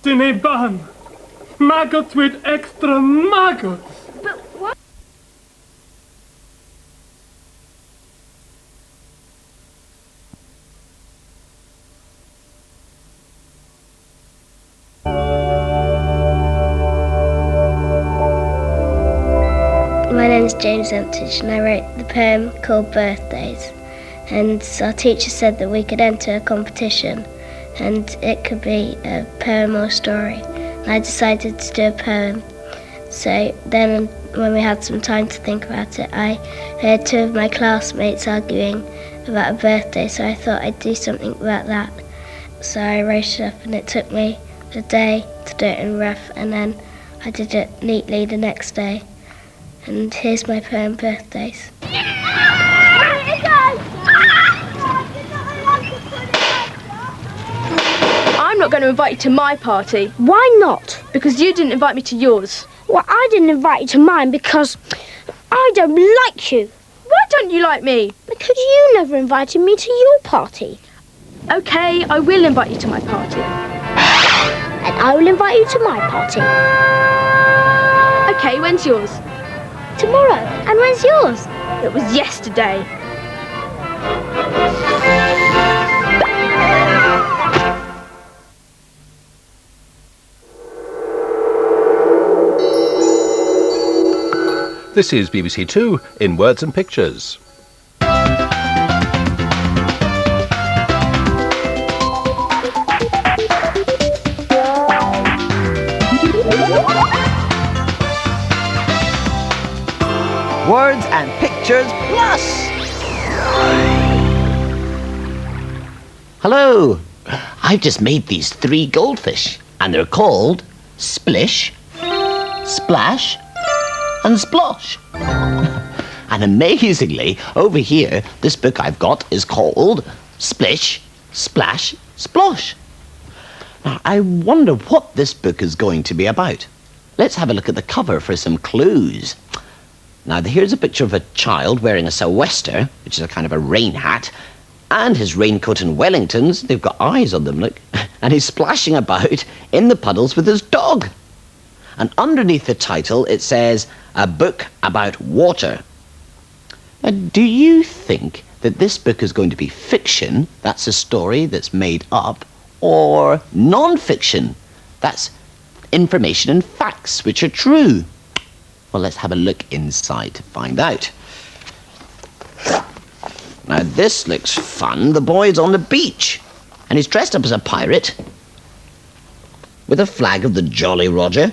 Cinnabon! Maggots with extra maggots! But what? My name is James Emptage and I wrote the poem called Birthdays. And our teacher said that we could enter a competition and it could be a poem or a story. And I decided to do a poem. So then when we had some time to think about it, I heard two of my classmates arguing about a birthday, so I thought I'd do something about that. So I wrote it up and it took me a day to do it in rough, and then I did it neatly the next day. And here's my poem, Birthdays. I'm not going to invite you to my party. Why not? Because you didn't invite me to yours. Well, I didn't invite you to mine because I don't like you. Why don't you like me? Because you never invited me to your party. Okay, I will invite you to my party. And I will invite you to my party. Okay, when's yours? Tomorrow. And when's yours? It was yesterday. This is BBC2 in Words and Pictures. Words and Pictures Plus! Hello! I've just made these 3 goldfish, and they're called Splish, Splash, and Splosh. And amazingly, over here, this book I've got is called Splish, Splash, Splosh. Now, I wonder what this book is going to be about. Let's have a look at the cover for some clues. Now, here's a picture of a child wearing a sou'wester, which is a kind of a rain hat, and his raincoat and Wellingtons. They've got eyes on them, look. And he's splashing about in the puddles with his dog. And underneath the title, it says, A Book About Water. Now, do you think that this book is going to be fiction, that's a story that's made up, or non-fiction, that's information and facts which are true? Well, let's have a look inside to find out. Now, this looks fun. The boy's on the beach, and he's dressed up as a pirate with a flag of the Jolly Roger,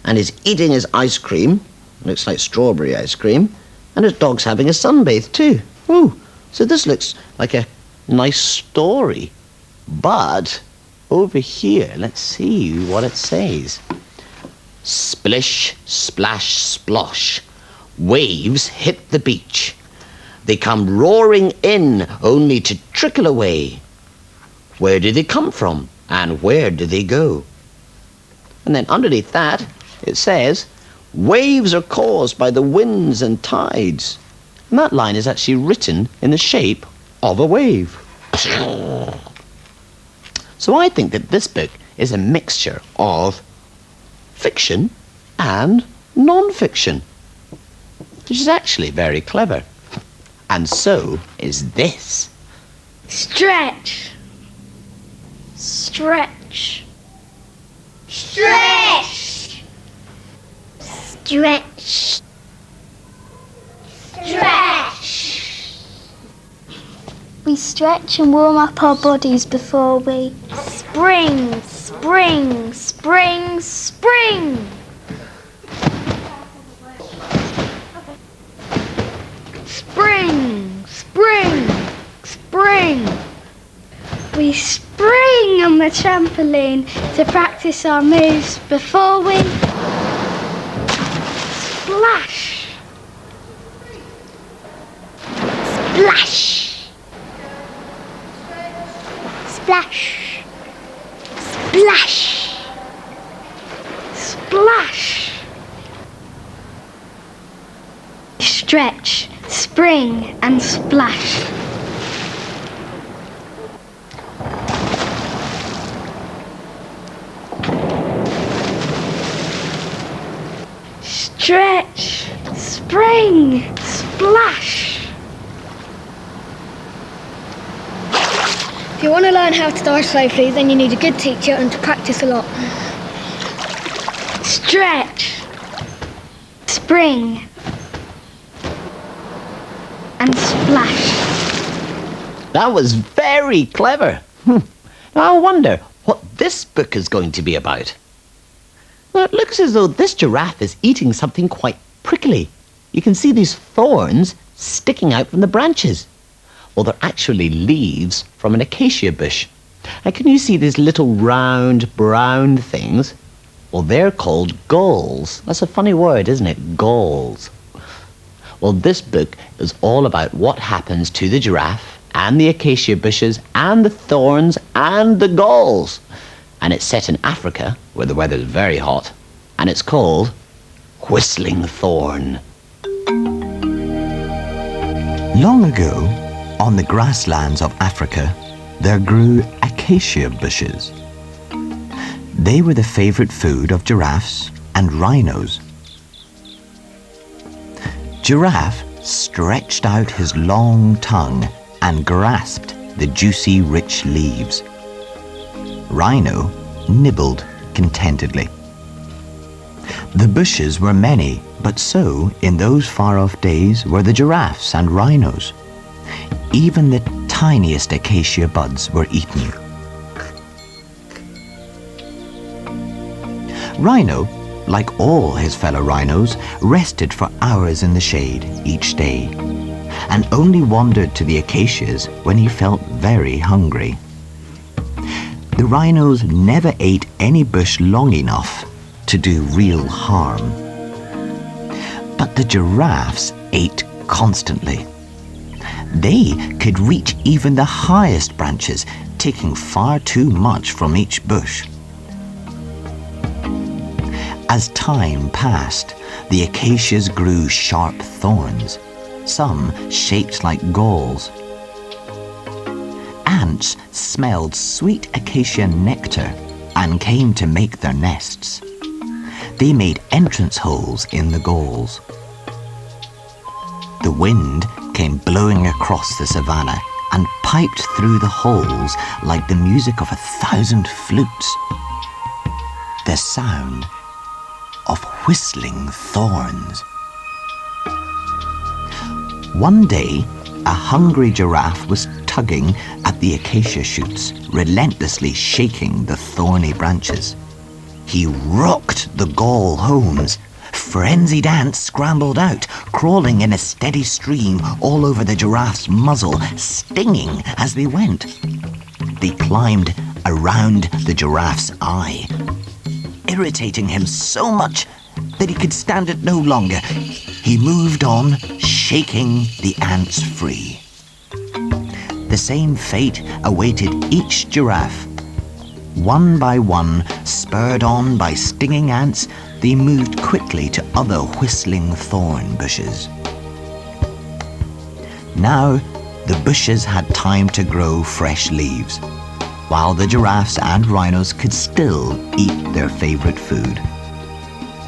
and he's eating his ice cream. Looks like strawberry ice cream. And his dog's having a sunbathe too. Ooh, so this looks like a nice story. But over here, let's see what it says. Splish, splash, splosh. Waves hit the beach. They come roaring in, only to trickle away. Where do they come from? And where do they go? And then underneath that, it says, waves are caused by the winds and tides. And that line is actually written in the shape of a wave. So I think that this book is a mixture of fiction and non-fiction, which is actually very clever. And so is this. Stretch. Stretch. Stretch. Stretch. Stretch. We stretch and warm up our bodies before we spring, spring, spring, spring. Spring, spring, spring. We spring on the trampoline to practice our moves before we splash. Splash. Splash. Splash. Splash. Stretch, spring and splash. stretch, spring, splash. If you want to learn how to dive safely, then you need a good teacher and to practice a lot. Stretch, spring, and splash. That was very clever. Now I wonder what this book is going to be about. Well, it looks as though this giraffe is eating something quite prickly. You can see these thorns sticking out from the branches. Well, they're actually leaves from an acacia bush. And can you see these little round brown things? Well, they're called galls. That's a funny word, isn't it? Galls. Well, this book is all about what happens to the giraffe and the acacia bushes and the thorns and the galls. And it's set in Africa, where the weather is very hot. And it's called Whistling Thorn. Long ago, on the grasslands of Africa, there grew acacia bushes. They were the favorite food of giraffes and rhinos. Giraffe stretched out his long tongue and grasped the juicy, rich leaves. Rhino nibbled contentedly. The bushes were many, but so, in those far-off days, were the giraffes and rhinos. Even the tiniest acacia buds were eaten. Rhino, like all his fellow rhinos, rested for hours in the shade each day, and only wandered to the acacias when he felt very hungry. The rhinos never ate any bush long enough to do real harm. But the giraffes ate constantly. They could reach even the highest branches, taking far too much from each bush. As time passed, the acacias grew sharp thorns, some shaped like galls. Ants smelled sweet acacia nectar and came to make their nests. They made entrance holes in the galls. The wind came blowing across the savannah and piped through the holes like the music of 1,000 flutes. The sound of whistling thorns. One day, a hungry giraffe was tugging at the acacia shoots, relentlessly shaking the thorny branches. He rocked the gall homes. Frenzied ants scrambled out, crawling in a steady stream all over the giraffe's muzzle, stinging as they went. They climbed around the giraffe's eye, irritating him so much that he could stand it no longer. He moved on, shaking the ants free. The same fate awaited each giraffe. One by one, spurred on by stinging ants, they moved quickly to other whistling thorn bushes. Now, the bushes had time to grow fresh leaves, while the giraffes and rhinos could still eat their favorite food.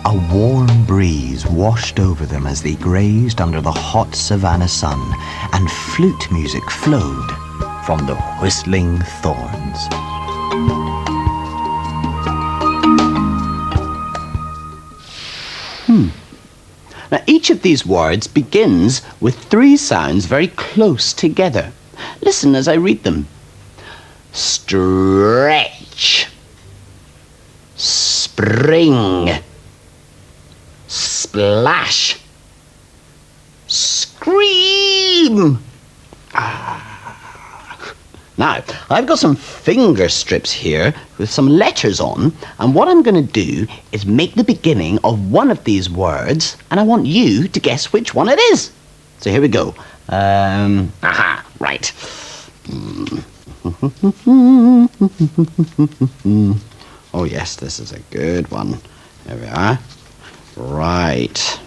A warm breeze washed over them as they grazed under the hot savanna sun, and flute music flowed from the whistling thorns. Now, each of these words begins with 3 sounds very close together. Listen as I read them. Stretch, spring, splash, scream. Now, I've got some finger strips here with some letters on, and what I'm going to do is make the beginning of one of these words, and I want you to guess which one it is. So here we go. Right. Oh yes, this is a good one. There we are. Right.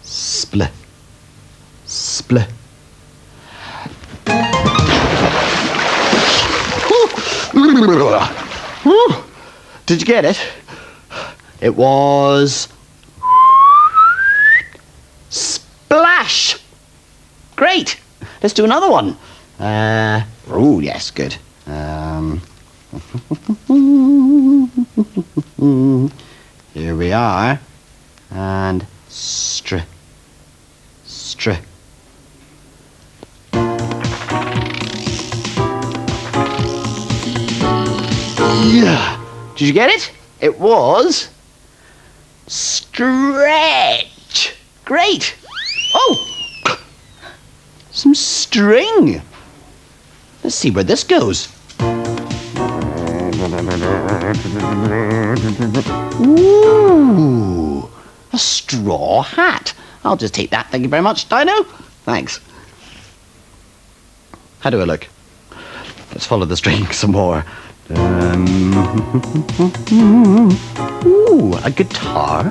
Split. Split. Did you get it? It was splash. Great. Let's do another one. Oh, yes, good. Here we are. And str. Yeah. Did you get it? It was stretch. Great. Oh, some string. Let's see where this goes. Ooh, a straw hat. I'll just take that, thank you very much, Dino. Thanks. How do I look? Let's follow the string some more. Ooh, a guitar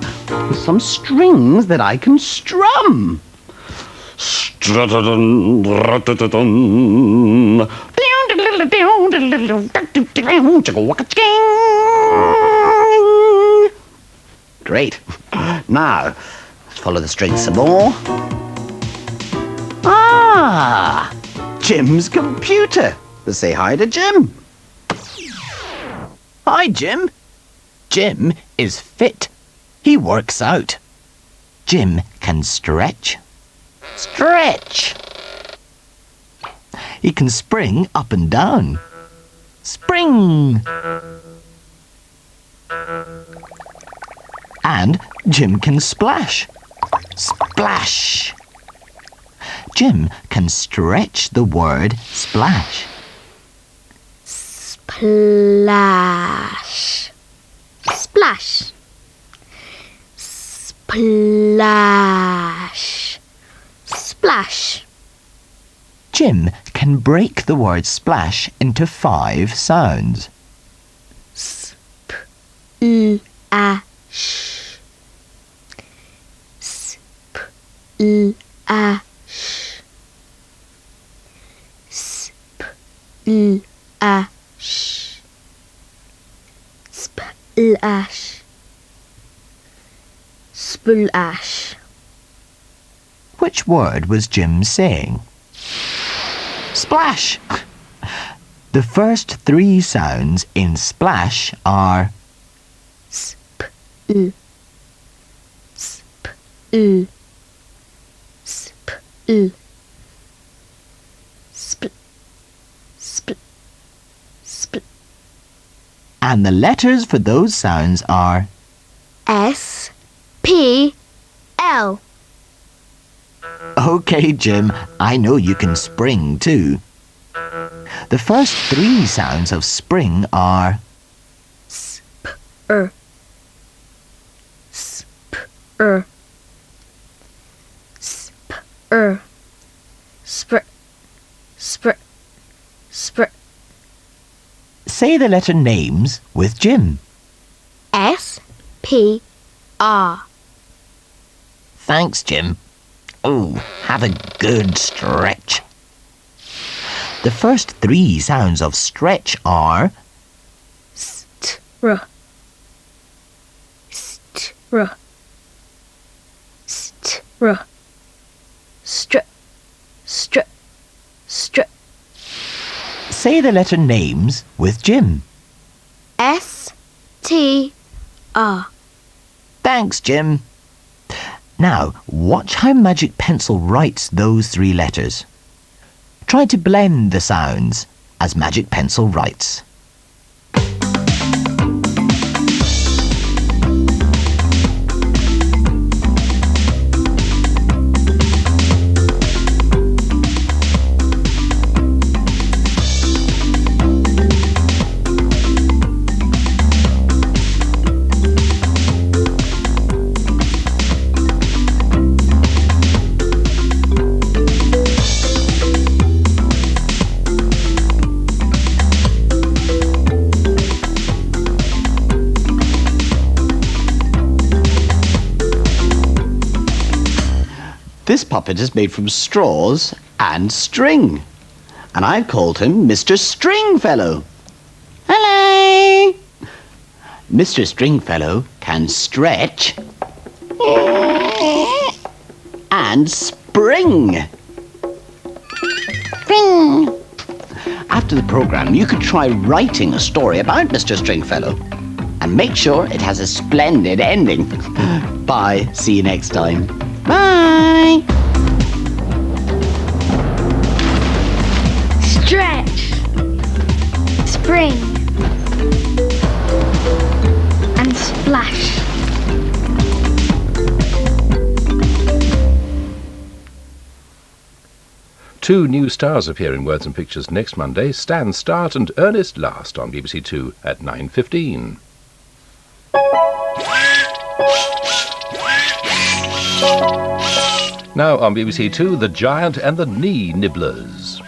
with some strings that I can strum. Great. Now, let's follow the strings some more. Ah, Jim's computer. Let's say hi to Jim. Hi, Jim. Jim is fit. He works out. Jim can stretch. Stretch. He can spring up and down. Spring. And Jim can splash. Splash. Jim can stretch the word splash. Splash. Splash. Splash. Splash. Jim can break the word splash into 5 sounds. Splash. Splash. Splash. Splash. Splash. Which word was Jim saying? Splash. The first 3 sounds in splash are Sp. Sp. Sp. Sp. Sp. Sp. and the letters for those sounds are S. P. L. OK, Jim, I know you can spring too. The first 3 sounds of spring are Sp. Sp. Sp. Spr. Spr. Spr. Say the letter names with Jim. S. P. R. Thanks, Jim. Oh, have a good stretch. The first 3 sounds of stretch are Str. Str. Str. Str. Str. Str. Say the letter names with Jim. S. T. R. Thanks, Jim. Now, watch how Magic Pencil writes those 3 letters. Try to blend the sounds as Magic Pencil writes. This puppet is made from straws and string, and I've called him Mr. Stringfellow. Hello! Mr. Stringfellow can stretch and spring. spring. Spring. After the programme, you could try writing a story about Mr. Stringfellow. And make sure it has a splendid ending. Bye. See you next time. Bye. Stretch. Spring. And splash. Two new stars appear in Words and Pictures next Monday, Stan start and Ernest last on BBC2 at 9:15. Now on BBC2, The Giant and the Knee Nibblers.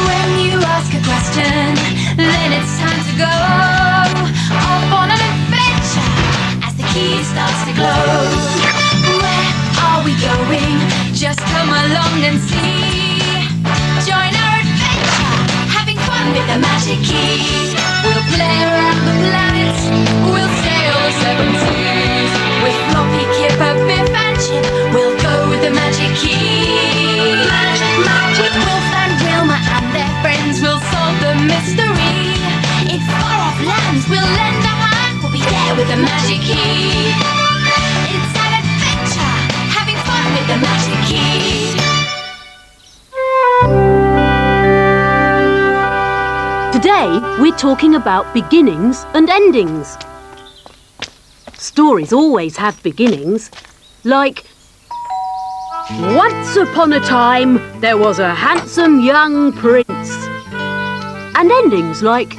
When you ask a question, then it's time to go off on an adventure as the key starts to glow. Where are we going? Just come along and see. Join our adventure, having fun with the magic key. We'll play around the planet, we'll sail the seven seas. With Floppy, Kipper, Biff and Chip, we'll go with the magic key. Magic, magic. With Wilf and Wilma and their friends, we'll solve the mystery. In far-off lands, we'll lend a hand, we'll be there with the magic key. It's an adventure, having fun with the magic key. Today, we're talking about beginnings and endings. Stories always have beginnings, like once upon a time there was a handsome young prince. And endings like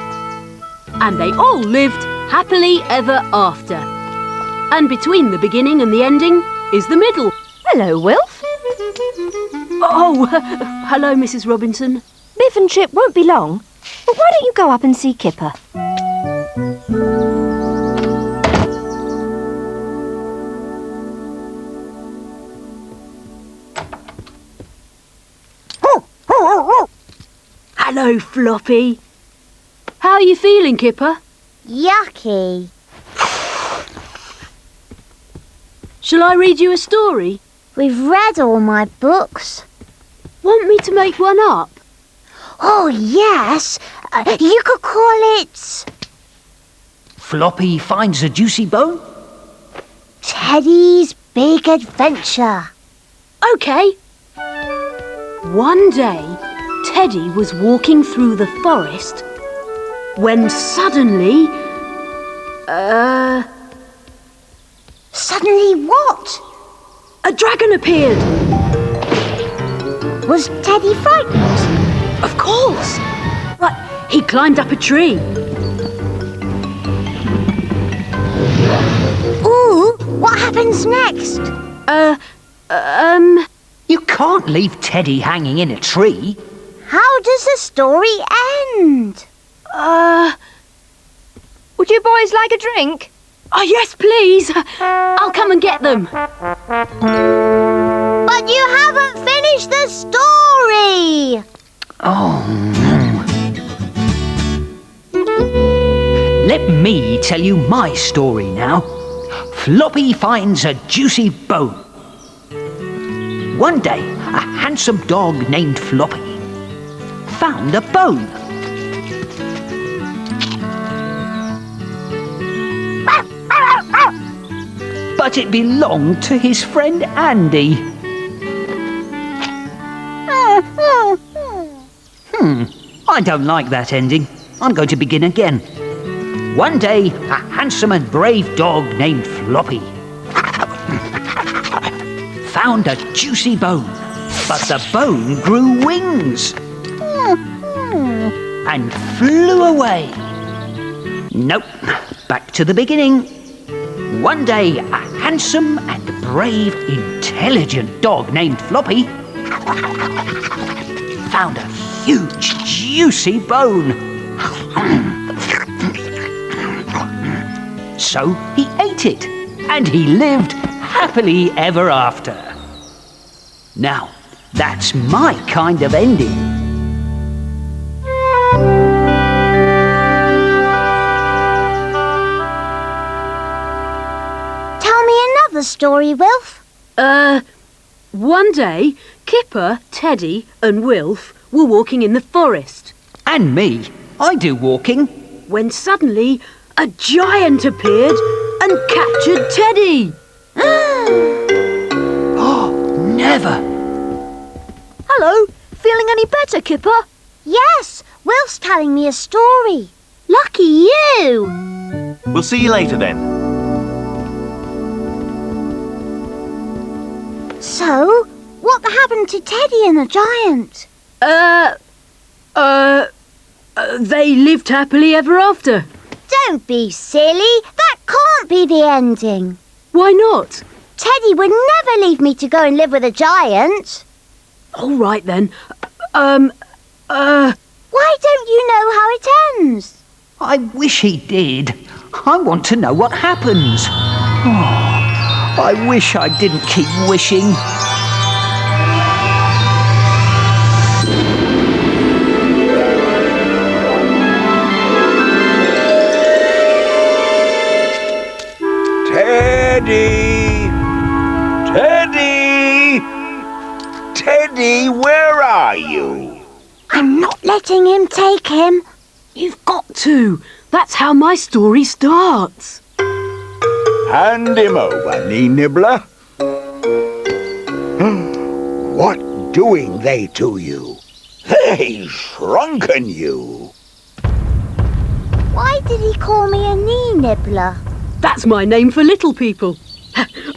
and they all lived happily ever after. And between the beginning and the ending is the middle. Hello, Wilf. Oh, hello, Mrs. Robinson. Biff and Chip won't be long, but why don't you go up and see Kipper? Hello, Floppy. How are you feeling, Kipper? Yucky. Shall I read you a story? We've read all my books. Want me to make one up? Oh, yes. You could call it... Floppy finds a juicy bone? Teddy's Big Adventure. OK. One day, Teddy was walking through the forest when suddenly... Suddenly what? A dragon appeared. Was Teddy frightened? Of course. But he climbed up a tree. Ooh, what happens next? You can't leave Teddy hanging in a tree. How does the story end? Would you boys like a drink? Oh, yes, please. I'll come and get them. But you haven't finished the story. Oh, no. Let me tell you my story now. Floppy finds a juicy bone. One day, a handsome dog named Floppy found a bone. But it belonged to his friend Andy. I don't like that ending. I'm going to begin again. One day, a handsome and brave dog named Floppy found a juicy bone, but the bone grew wings and flew away. Nope, back to the beginning. One day, a handsome and brave, intelligent dog named Floppy found a huge, juicy bone. So he ate it, and he lived happily ever after. Now, that's my kind of ending. Tell me another story, Wilf. One day, Kipper, Teddy and Wilf were walking in the forest. And me. I do walking. When suddenly, a giant appeared and captured Teddy. Oh, never. Hello, feeling any better, Kipper? Yes, Wilf's telling me a story. Lucky you! We'll see you later then. So, what happened to Teddy and the giant? They lived happily ever after. Don't be silly. That can't be the ending. Why not? Teddy would never leave me to go and live with a giant. All right then. Why don't you know how it ends? I wish he did. I want to know what happens. Oh, I wish I didn't keep wishing. Teddy! Teddy! Teddy, where are you? I'm not letting him take him. You've got to. That's how my story starts. Hand him over, Knee Nibbler. What doing they to you? They shrunken you. Why did he call me a knee nibbler? That's my name for little people.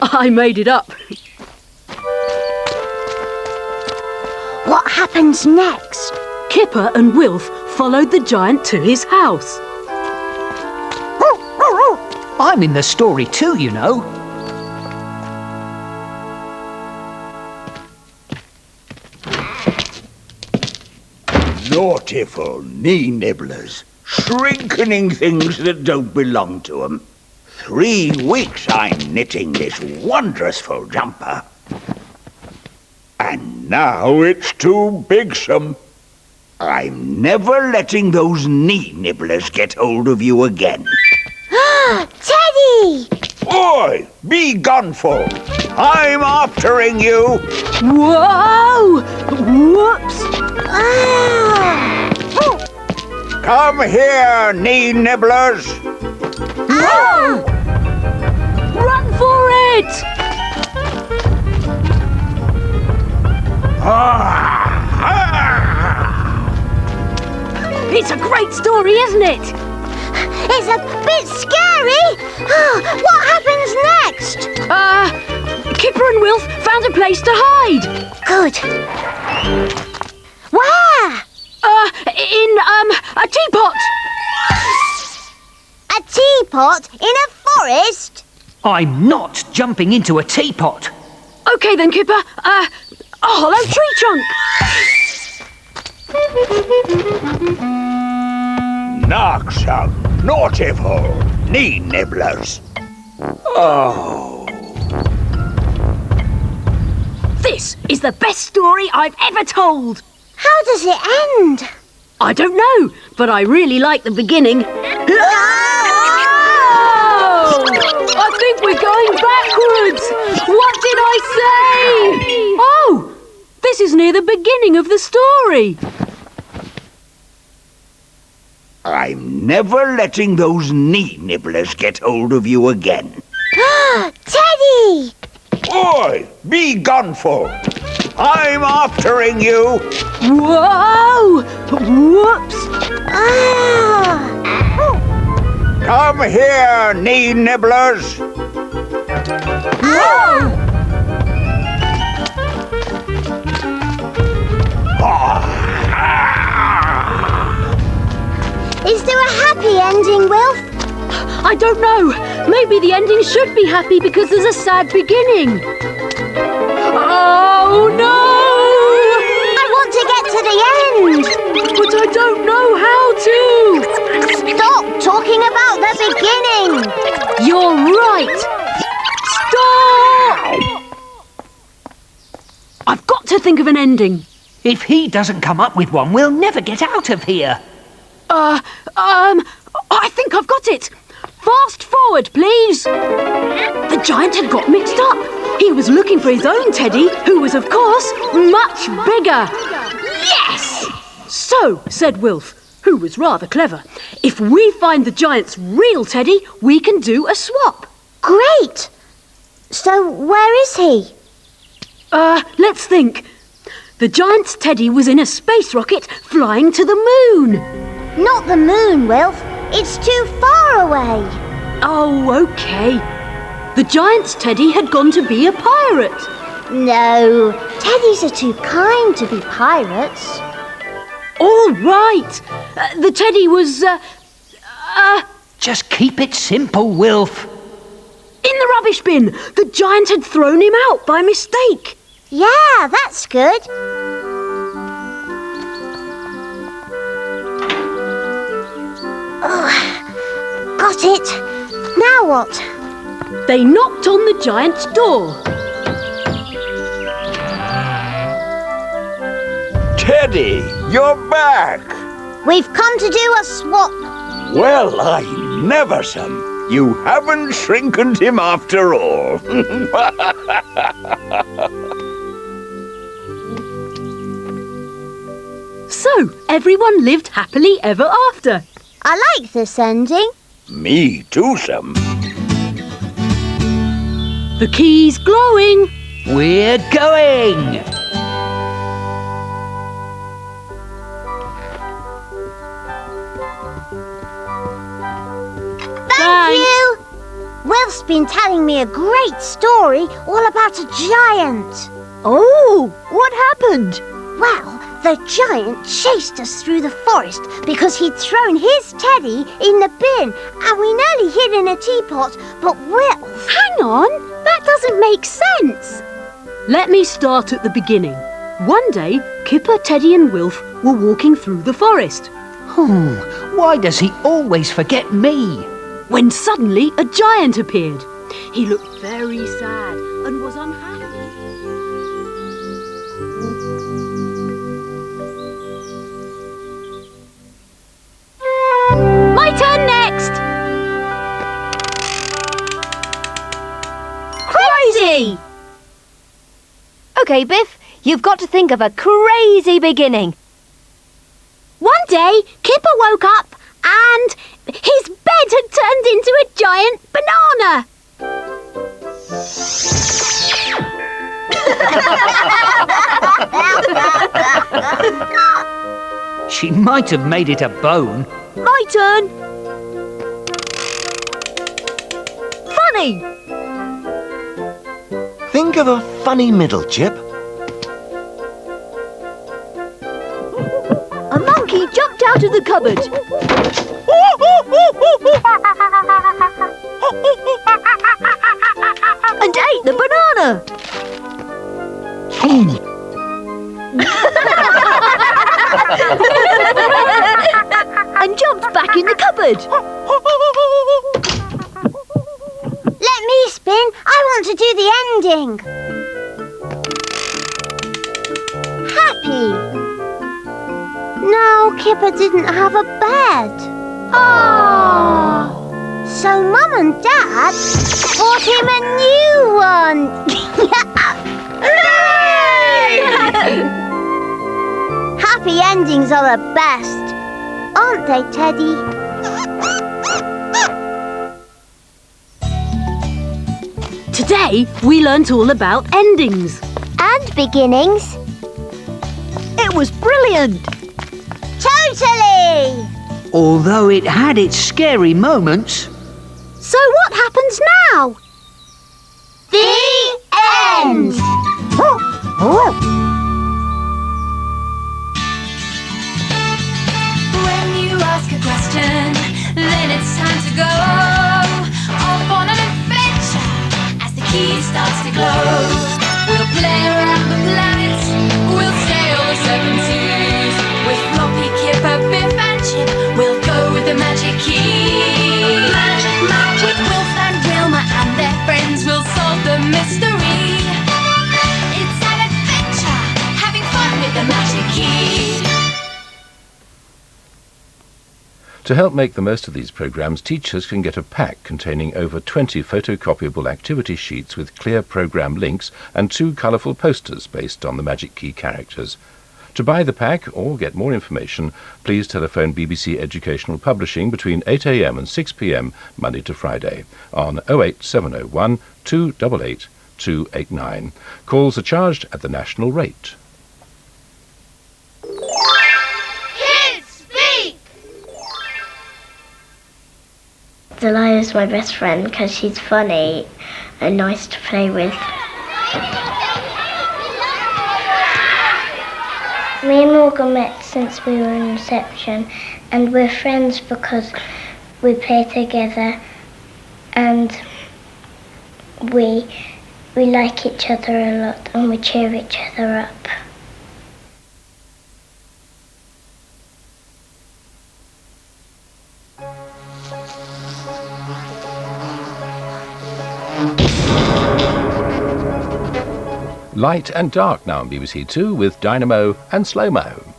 I made it up. What happens next? Kipper and Wilf followed the giant to his house. I'm in the story too, you know. Naughtiful knee nibblers, shrinkening things that don't belong to 'em. 3 weeks I'm knitting this wondrousful jumper. And now it's too bigsome. I'm never letting those knee nibblers get hold of you again. Teddy! Oi! Be gone for! I'm aftering you! Whoa! Whoops! Come here, knee nibblers! Whoa! Run for it! It's a great story, isn't it? It's a bit scary. What happens next? Kipper and Wilf found a place to hide. Good. Where? In a teapot. A teapot in a forest? I'm not jumping into a teapot. Okay then, Kipper. A hollow tree trunk. Knocksome, naughtiful, knee nibblers. Oh. This is the best story I've ever told. How does it end? I don't know, but I really like the beginning. Oh! I think we're going backwards. What did I say? Oh, this is near the beginning of the story. I'm never letting those knee nibblers get hold of you again. Teddy! Oi! Be gone for! I'm aftering you! Whoa! Whoops! Come here, knee nibblers! Is there a happy ending, Wilf? I don't know. Maybe the ending should be happy because there's a sad beginning. Oh no! I want to get to the end! But I don't know how to! Stop talking about the beginning! You're right! Stop! I've got to think of an ending. If he doesn't come up with one, we'll never get out of here. I think I've got it. Fast forward, please. The giant had got mixed up. He was looking for his own teddy, who was, of course, much bigger. Yes! So, said Wilf, who was rather clever, if we find the giant's real teddy, we can do a swap. Great! So where is he? Let's think. The giant's teddy was in a space rocket flying to the moon. Not the moon, Wilf. It's too far away. Oh, OK. The giant's teddy had gone to be a pirate. No, teddies are too kind to be pirates. All right. The teddy was, Just keep it simple, Wilf. in the rubbish bin. The giant had thrown him out by mistake. Yeah, that's good. Oh, got it. Now what? They knocked on the giant's door. Teddy, you're back. We've come to do a swap. Well, I never some. You haven't shrinkened him after all. So, everyone lived happily ever after. I like this ending. Me too, some. The key's glowing. We're going. Thank you. Wilf's been telling me a great story all about a giant. Oh, what happened? Well, the giant chased us through the forest because he'd thrown his teddy in the bin and we nearly hid in a teapot, but Wilf... Hang on, that doesn't make sense. Let me start at the beginning. One day, Kipper, Teddy and Wilf were walking through the forest. Why does he always forget me? When suddenly a giant appeared. He looked very sad and was unhappy. My turn next. Crazy! OK, Biff, you've got to think of a crazy beginning. One day, Kipper woke up and his bed had turned into a giant banana. She might have made it a bone. My turn. Funny. Think of a funny middle, Chip. A monkey jumped out of the cupboard. And ate the banana. And jumped back in the cupboard. Let me spin. I want to do the ending. Happy. No, Kipper didn't have a bed. Oh. So Mum and Dad bought him a new one. Happy endings are the best, aren't they, Teddy? Today, we learnt all about endings. And beginnings. It was brilliant. Totally! Although it had its scary moments. So what happens now? The end! When you ask a question, then it's time to go off on an adventure as the key starts to glow. We'll play around the planets, we'll sail the seven seas. With Floppy, Kipper, Biff and Chip, we'll go with the magic key. Magic, magic. With Wilf and Wilma and their friends, we'll solve the mystery. It's an adventure, having fun with the magic key. To help make the most of these programmes, teachers can get a pack containing over 20 photocopyable activity sheets with clear programme links and 2 colourful posters based on the Magic Key characters. To buy the pack or get more information, please telephone BBC Educational Publishing between 8 a.m. and 6 p.m. Monday to Friday on 08701 288 289. Calls are charged at the national rate. Delilah is my best friend because she's funny and nice to play with. Me and Morgan met since we were in reception, and we're friends because we play together and we like each other a lot and we cheer each other up. Light and dark now on BBC2 with Dynamo and Slow-Mo.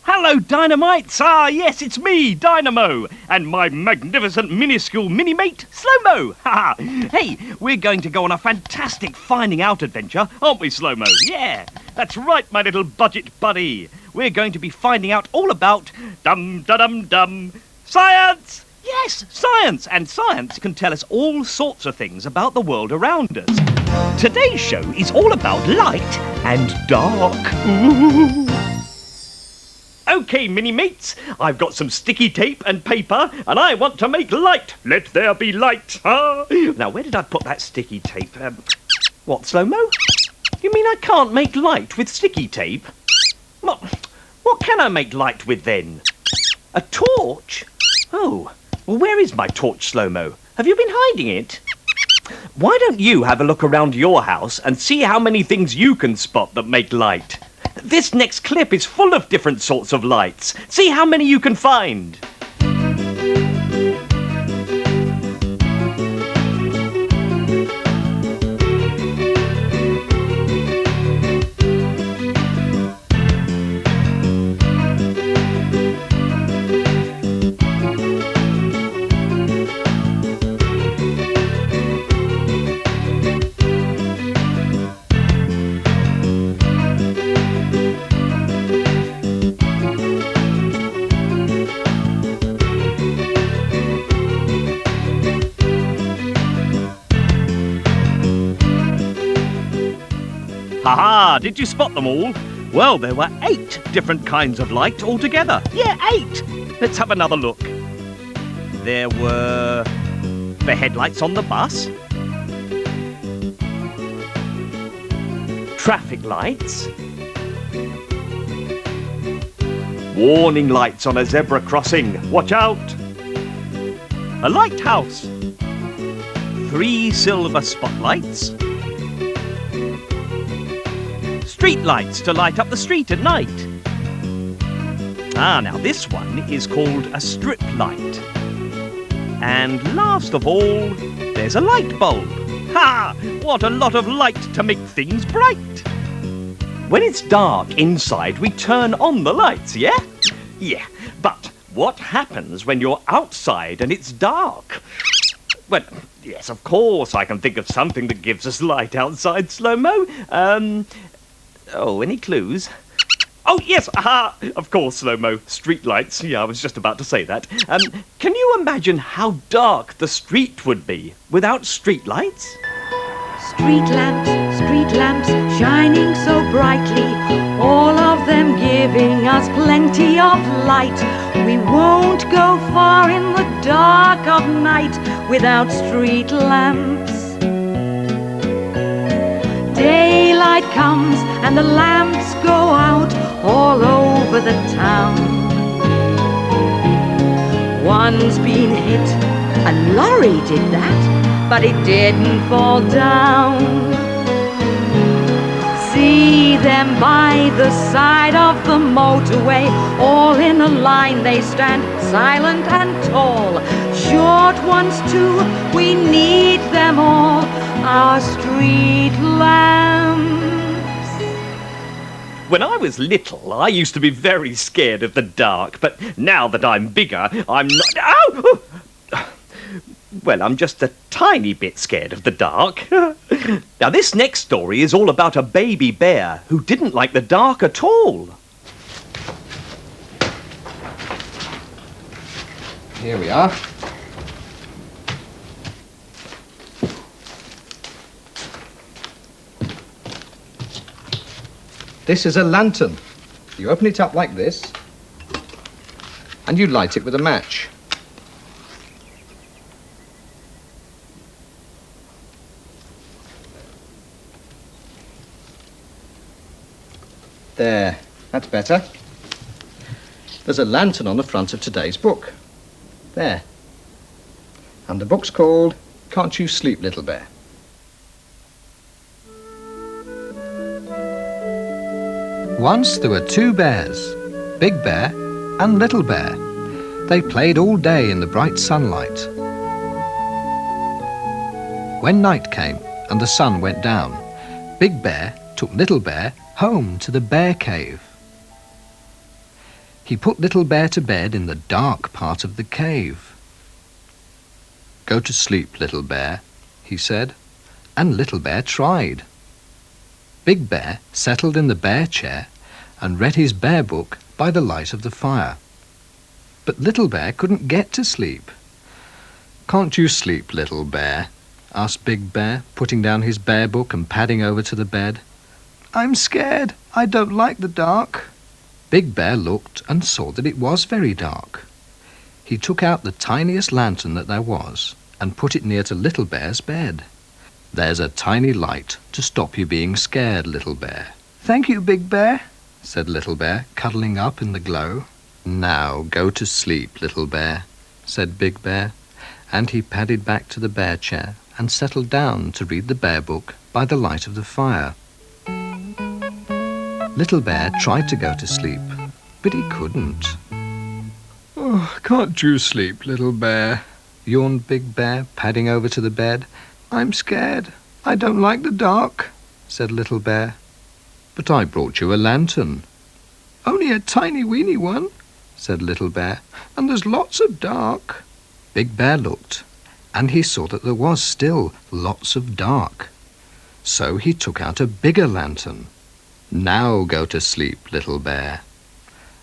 Hello, Dynamites! Ah, yes, it's me, Dynamo, and my magnificent minuscule mini-mate, Slow-Mo! Hey, we're going to go on a fantastic finding out adventure, aren't we, Slow-Mo? Yeah, that's right, my little budget buddy. We're going to be finding out all about science! Yes, science! And science can tell us all sorts of things about the world around us. Today's show is all about light and dark. Ooh. OK, mini-mates, I've got some sticky tape and paper, and I want to make light. Let there be light. Now, where did I put that sticky tape? What, Slow-Mo? You mean I can't make light with sticky tape? What can I make light with, then? A torch? Oh, well, where is my torch, Slow-Mo? Have you been hiding it? Why don't you have a look around your house and see how many things you can spot that make light? This next clip is full of different sorts of lights. See how many you can find. Ha-ha! Did you spot them all? Well, there were 8 different kinds of light altogether. Yeah, 8! Let's have another look. There were the headlights on the bus, traffic lights, warning lights on a zebra crossing. Watch out! A lighthouse, 3 silver spotlights, street lights to light up the street at night. Now this one is called a strip light. And last of all, there's a light bulb. Ha! What a lot of light to make things bright. When it's dark inside, we turn on the lights, yeah? Yeah, but what happens when you're outside and it's dark? Well, yes, of course, I can think of something that gives us light outside, Slow-Mo. Any clues? Oh, yes, aha! Of course, Slow-Mo. Street lights. Yeah, I was just about to say that. Can you imagine how dark the street would be without street lights? Street lamps, shining so brightly, all of them giving us plenty of light. We won't go far in the dark of night without street lamps. Daylight comes and the lamps go out all over the town. One's been hit, a lorry did that. but it didn't fall down. See them by the side of the motorway, all in a line they stand, silent and tall. Short ones too, we need them all, our street lamps. When I was little, I used to be very scared of the dark, but now that I'm bigger, I'm not... Ow! Well, I'm just a tiny bit scared of the dark. Now, this next story is all about a baby bear who didn't like the dark at all. Here we are. This is a lantern. You open it up like this, and you light it with a match. There, that's better. There's a lantern on the front of today's book. There. And the book's called Can't You Sleep, Little Bear? Once there were two bears, Big Bear and Little Bear. They played all day in the bright sunlight. When night came and the sun went down, Big Bear took Little Bear home to the bear cave. He put Little Bear to bed in the dark part of the cave. Go to sleep, Little Bear, he said, and Little Bear tried. Big Bear settled in the bear chair and read his bear book by the light of the fire. But Little Bear couldn't get to sleep. Can't you sleep, Little Bear? Asked Big Bear, putting down his bear book and padding over to the bed. I'm scared. I don't like the dark. Big Bear looked and saw that it was very dark. He took out the tiniest lantern that there was and put it near to Little Bear's bed. There's a tiny light to stop you being scared, Little Bear. Thank you, Big Bear, said Little Bear, cuddling up in the glow. Now go to sleep, Little Bear, said Big Bear, and he padded back to the bear chair and settled down to read the bear book by the light of the fire. Little Bear tried to go to sleep, but he couldn't. Oh, can't you sleep, Little Bear? Yawned Big Bear, padding over to the bed. I'm scared. I don't like the dark, said Little Bear. But I brought you a lantern. Only a tiny weeny one, said Little Bear, and there's lots of dark. Big Bear looked, and he saw that there was still lots of dark. So he took out a bigger lantern. Now go to sleep, Little Bear.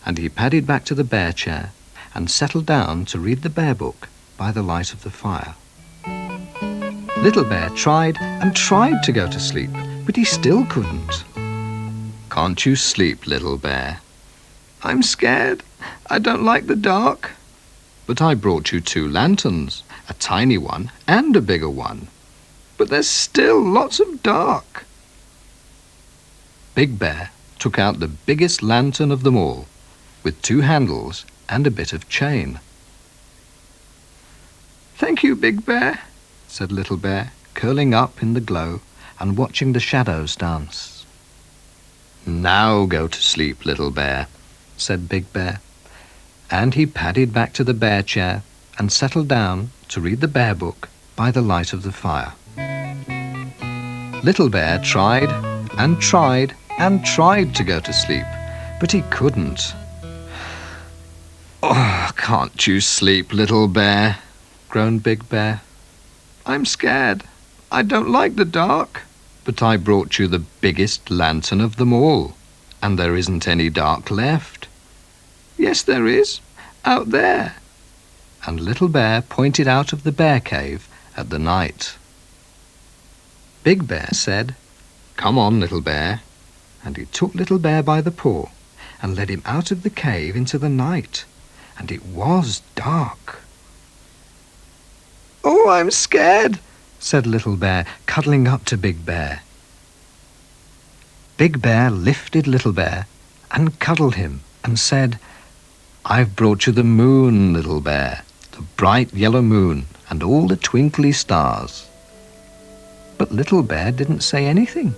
And he padded back to the bear chair and settled down to read the bear book by the light of the fire. Little Bear tried and tried to go to sleep, but he still couldn't. Can't you sleep, Little Bear? I'm scared. I don't like the dark. But I brought you two lanterns, a tiny one and a bigger one. But there's still lots of dark. Big Bear took out the biggest lantern of them all, with two handles and a bit of chain. Thank you, Big Bear, said Little Bear, curling up in the glow and watching the shadows dance. Now go to sleep, Little Bear, said Big Bear, and he padded back to the bear chair and settled down to read the bear book by the light of the fire. Little Bear tried and tried and tried to go to sleep, but he couldn't. Oh, can't you sleep, Little Bear? Groaned Big Bear. I'm scared. I don't like the dark. But I brought you the biggest lantern of them all, and there isn't any dark left. Yes, there is. Out there. And Little Bear pointed out of the bear cave at the night. Big Bear said, Come on, Little Bear. And he took Little Bear by the paw and led him out of the cave into the night. And it was dark. Oh, I'm scared, said Little Bear, cuddling up to Big Bear. Big Bear lifted Little Bear and cuddled him and said, I've brought you the moon, Little Bear, the bright yellow moon and all the twinkly stars. But Little Bear didn't say anything,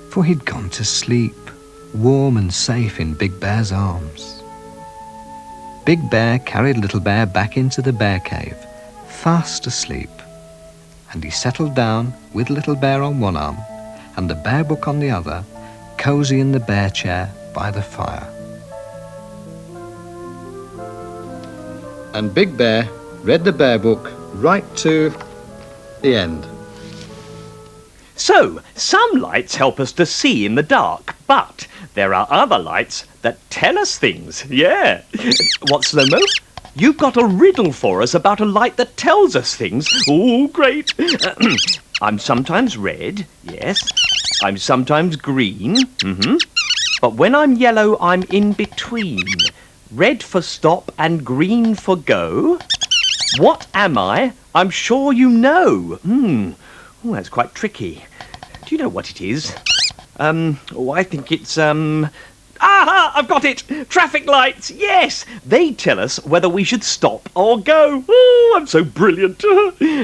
for he'd gone to sleep, warm and safe in Big Bear's arms. Big Bear carried Little Bear back into the bear cave, fast asleep, and he settled down with Little Bear on one arm and the bear book on the other, cosy in the bear chair by the fire. And Big Bear read the bear book right to the end. So, some lights help us to see in the dark, but there are other lights that tell us things. Yeah. What, Slow-Mo? You've got a riddle for us about a light that tells us things. Oh, great. I'm sometimes red, yes. I'm sometimes green, But when I'm yellow, I'm in between. Red for stop and green for go. What am I? I'm sure you know. Oh, that's quite tricky. Do you know what it is? I think it's, Aha! I've got it! Traffic lights! Yes! They tell us whether we should stop or go. Oh, I'm so brilliant.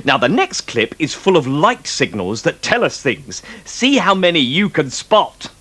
Now, the next clip is full of light signals that tell us things. See how many you can spot.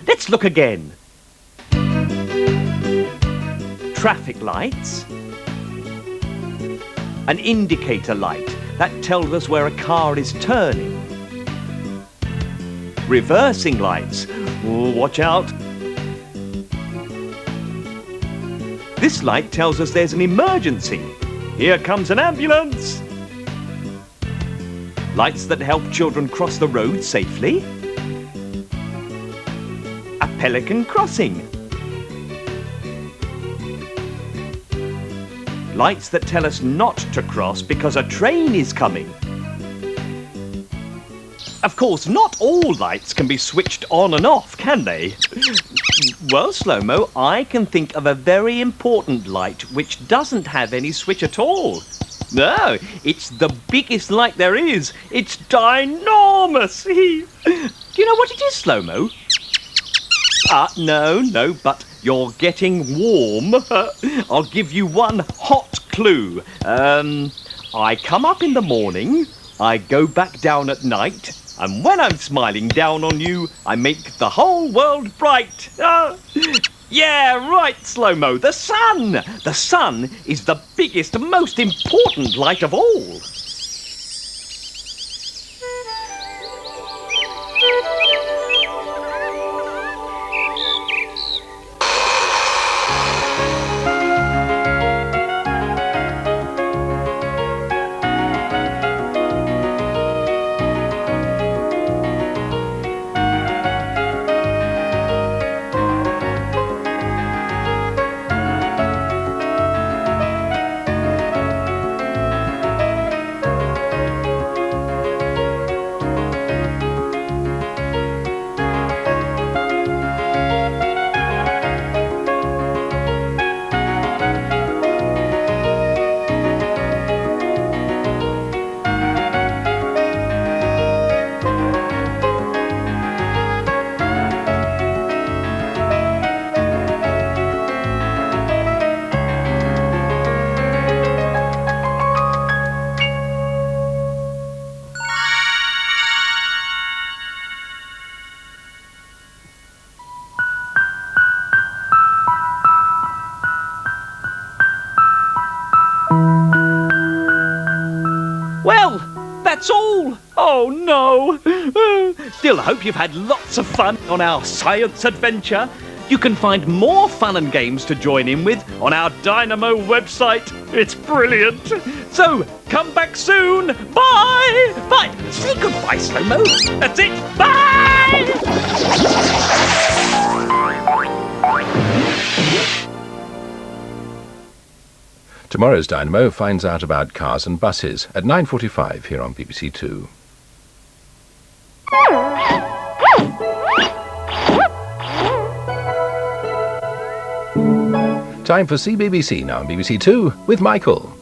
Let's look again. Traffic lights. An indicator light that tells us where a car is turning. Reversing lights. Oh, watch out. This light tells us there's an emergency. Here comes an ambulance. Lights that help children cross the road safely. A pelican crossing. Lights that tell us not to cross because a train is coming. Of course, not all lights can be switched on and off, can they? Well, Slow-Mo, I can think of a very important light which doesn't have any switch at all. No, it's the biggest light there is. It's ginormous. Do you know what it is, Slow-Mo? No, but you're getting warm. I'll give you one hot clue. I come up in the morning, I go back down at night, and when I'm smiling down on you, I make the whole world bright. Yeah, right, Slow-Mo, the sun! The sun is the biggest, most important light of all. Well, that's all. Oh, no. Still, I hope you've had lots of fun on our science adventure. You can find more fun and games to join in with on our Dynamo website. It's brilliant. So, come back soon. Bye. Bye. Say goodbye, Slow-Mo. That's it. Bye. Tomorrow's Dynamo finds out about cars and buses at 9:45 here on BBC2. Time for CBBC now on BBC2 with Michael.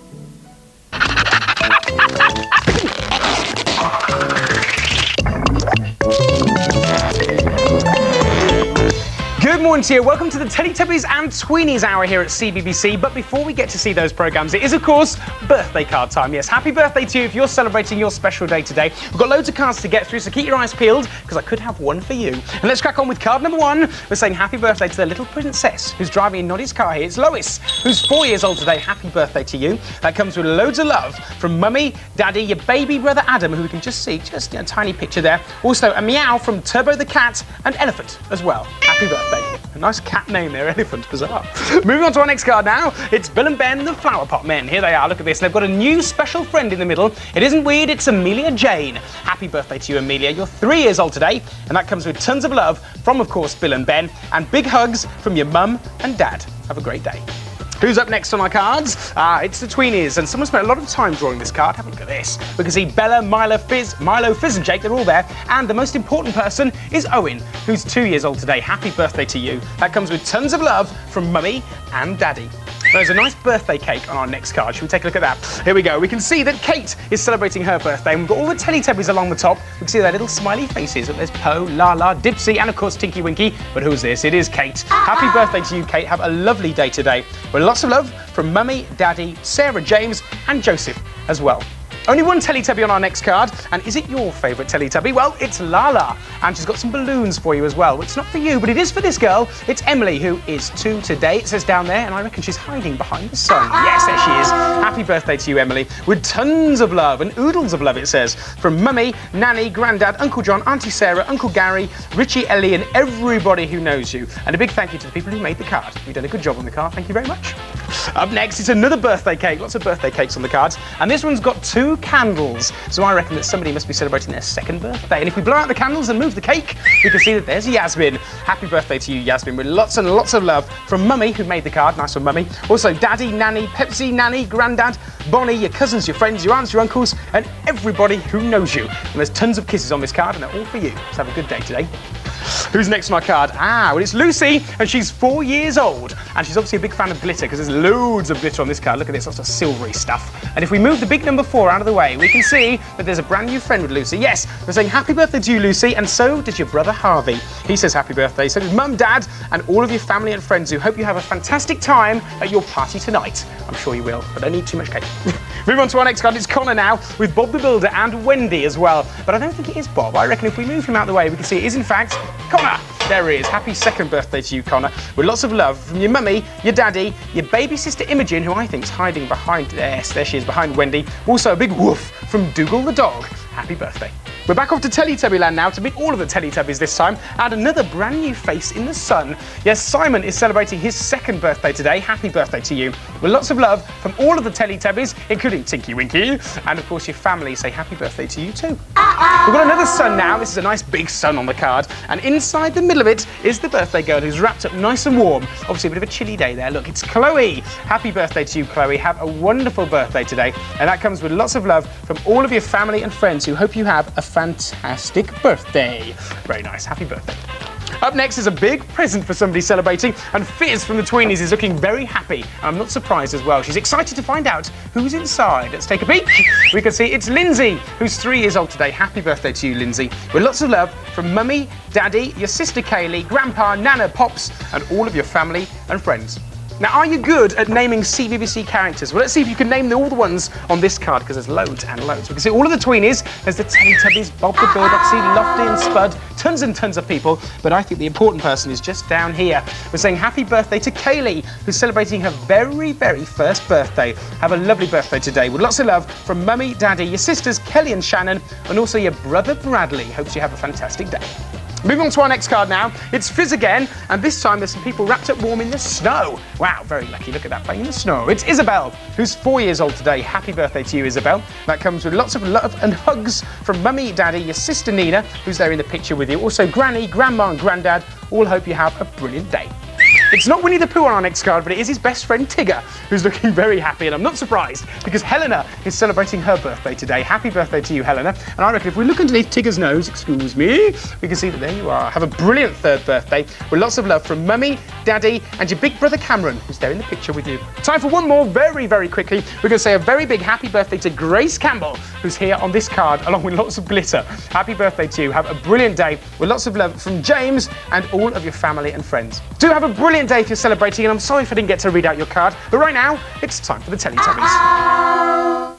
Good morning to you. Welcome to the Teletubbies and Tweenies hour here at CBBC. But before we get to see those programmes, it is, of course, birthday card time. Yes, happy birthday to you if you're celebrating your special day today. We've got loads of cards to get through, so keep your eyes peeled, because I could have one for you. And let's crack on with card number 1. We're saying happy birthday to the little princess who's driving in Noddy's car here. It's Lois, who's 4 years old today. Happy birthday to you. That comes with loads of love from Mummy, Daddy, your baby brother Adam, who we can just see, just a tiny picture there. Also, a meow from Turbo the cat and Elephant as well. Happy birthday. A nice cat name there, Elephant, bizarre. Moving on to our next card now, it's Bill and Ben, the Flower Pot Men. Here they are, look at this. They've got a new special friend in the middle. It isn't weird, it's Amelia Jane. Happy birthday to you, Amelia. You're 3 years old today, and that comes with tons of love from, of course, Bill and Ben, and big hugs from your mum and dad. Have a great day. Who's up next on our cards? It's the Tweenies, and someone spent a lot of time drawing this card. Have a look at this. We can see Bella, Milo, Fizz, and Jake, they're all there. And the most important person is Owen, who's 2 years old today. Happy birthday to you. That comes with tons of love from Mummy and Daddy. There's a nice birthday cake on our next card. Should we take a look at that? Here we go. We can see that Kate is celebrating her birthday, and we've got all the Teletubbies along the top. We can see their little smiley faces. There's Poe, Lala, Dipsy, and of course Tinky Winky. But who's this? It is Kate. Happy birthday to you, Kate. Have a lovely day today. With lots of love from Mummy, Daddy, Sarah, James, and Joseph as well. Only one Teletubby on our next card, and is it your favourite Teletubby? Well, it's Lala, and she's got some balloons for you as well. It's not for you, but it is for this girl. It's Emily, who is 2 today. It says down there, and I reckon she's hiding behind the sun. Yes, there she is. Happy birthday to you, Emily, with tons of love, and oodles of love, it says, from Mummy, Nanny, Grandad, Uncle John, Auntie Sarah, Uncle Gary, Richie, Ellie, and everybody who knows you. And a big thank you to the people who made the card. You've done a good job on the card. Thank you very much. Up next, it's another birthday cake. Lots of birthday cakes on the cards, and this one's got 2 candles. So I reckon that somebody must be celebrating their 2nd birthday. And if we blow out the candles and move the cake, we can see that there's Yasmin. Happy birthday to you, Yasmin, with lots and lots of love from Mummy, who made the card. Nice one, Mummy. Also, Daddy, Nanny, Pepsi, Nanny, Grandad, Bonnie, your cousins, your friends, your aunts, your uncles, and everybody who knows you. And there's tons of kisses on this card, and they're all for you. So have a good day today. Who's next on our card? Well, it's Lucy, and she's 4 years old. And she's obviously a big fan of glitter, because there's loads of glitter on this card. Look at this, lots of silvery stuff. And if we move the big number 4 out of the way, we can see that there's a brand new friend with Lucy. Yes, we're saying happy birthday to you, Lucy, and so does your brother Harvey. He says happy birthday. So does Mum, Dad, and all of your family and friends who hope you have a fantastic time at your party tonight. I'm sure you will, but don't eat too much cake. Move on to our next card. It's Connor now, with Bob the Builder and Wendy as well. But I don't think it is Bob. I reckon if we move him out of the way, we can see it is, in fact, Connor. There he is. Happy 2nd birthday to you, Connor, with lots of love from your mummy, your daddy, your baby sister Imogen, who I think is hiding behind, yes, there she is, behind Wendy. Also a big woof from Dougal the dog. Happy birthday. We're back off to Teletubby Land now to meet all of the Teletubbies this time, and another brand new face in the sun. Yes, Simon is celebrating his 2nd birthday today. Happy birthday to you. With lots of love from all of the Teletubbies, including Tinky Winky, and of course your family say happy birthday to you too. We've got another sun now. This is a nice big sun on the card, and inside the middle of it is the birthday girl who's wrapped up nice and warm. Obviously a bit of a chilly day there. Look, it's Chloe. Happy birthday to you, Chloe. Have a wonderful birthday today, and that comes with lots of love from all of your family and friends who hope you have a fantastic birthday. Very nice. Happy birthday. Up next is a big present for somebody celebrating, and Fizz from the Tweenies is looking very happy, and I'm not surprised as well. She's excited to find out who's inside. Let's take a peek. We can see it's Lindsay, who's 3 years old today. Happy birthday to you, Lindsay. With lots of love from Mummy, Daddy, your sister Kaylee, Grandpa, Nana, Pops, and all of your family and friends. Now, are you good at naming CBBC characters? Well, let's see if you can name all the ones on this card, because there's loads and loads. We can see all of the Tweenies. There's the Teletubbies, Bob the Builder, I see Lofty and Spud, tons and tons of people, but I think the important person is just down here. We're saying happy birthday to Kaylee, who's celebrating her very, very first birthday. Have a lovely birthday today, with lots of love from Mummy, Daddy, your sisters Kelly and Shannon, and also your brother Bradley. Hopes you have a fantastic day. Moving on to our next card now, it's Fizz again, and this time there's some people wrapped up warm in the snow. Wow, very lucky, look at that, playing in the snow. It's Isabel, who's 4 years old today. Happy birthday to you, Isabel. That comes with lots of love and hugs from Mummy, Daddy, your sister Nina, who's there in the picture with you. Also Granny, Grandma and Grandad, all hope you have a brilliant day. It's not Winnie the Pooh on our next card, but it is his best friend Tigger, who's looking very happy, and I'm not surprised, because Helena is celebrating her birthday today. Happy birthday to you, Helena. And I reckon if we look underneath Tigger's nose, excuse me, we can see that there you are. Have a brilliant third birthday, with lots of love from Mummy, Daddy, and your big brother Cameron, who's there in the picture with you. Time for one more, very, very quickly. We're going to say a very big happy birthday to Grace Campbell, who's here on this card, along with lots of glitter. Happy birthday to you. Have a brilliant day, with lots of love from James and all of your family and friends. Do have a brilliant day if you're celebrating, and I'm sorry if I didn't get to read out your card, but right now, it's time for the Teletubbies.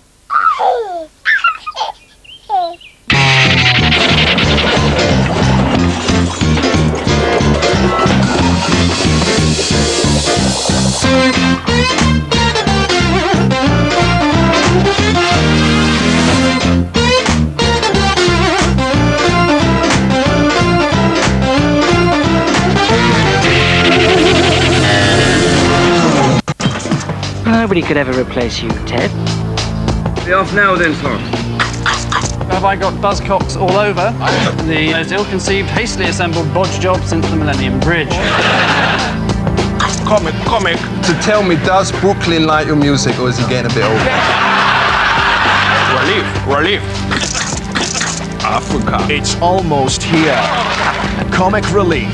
Nobody could ever replace you, Ted. Be off now then, sir. Have I got buzzcocks all over? The most ill-conceived, hastily assembled bodge job since the Millennium Bridge. Comic. To tell me, does Brooklyn like your music, or is he getting a bit old? Relief. Africa. It's almost here. Comic Relief.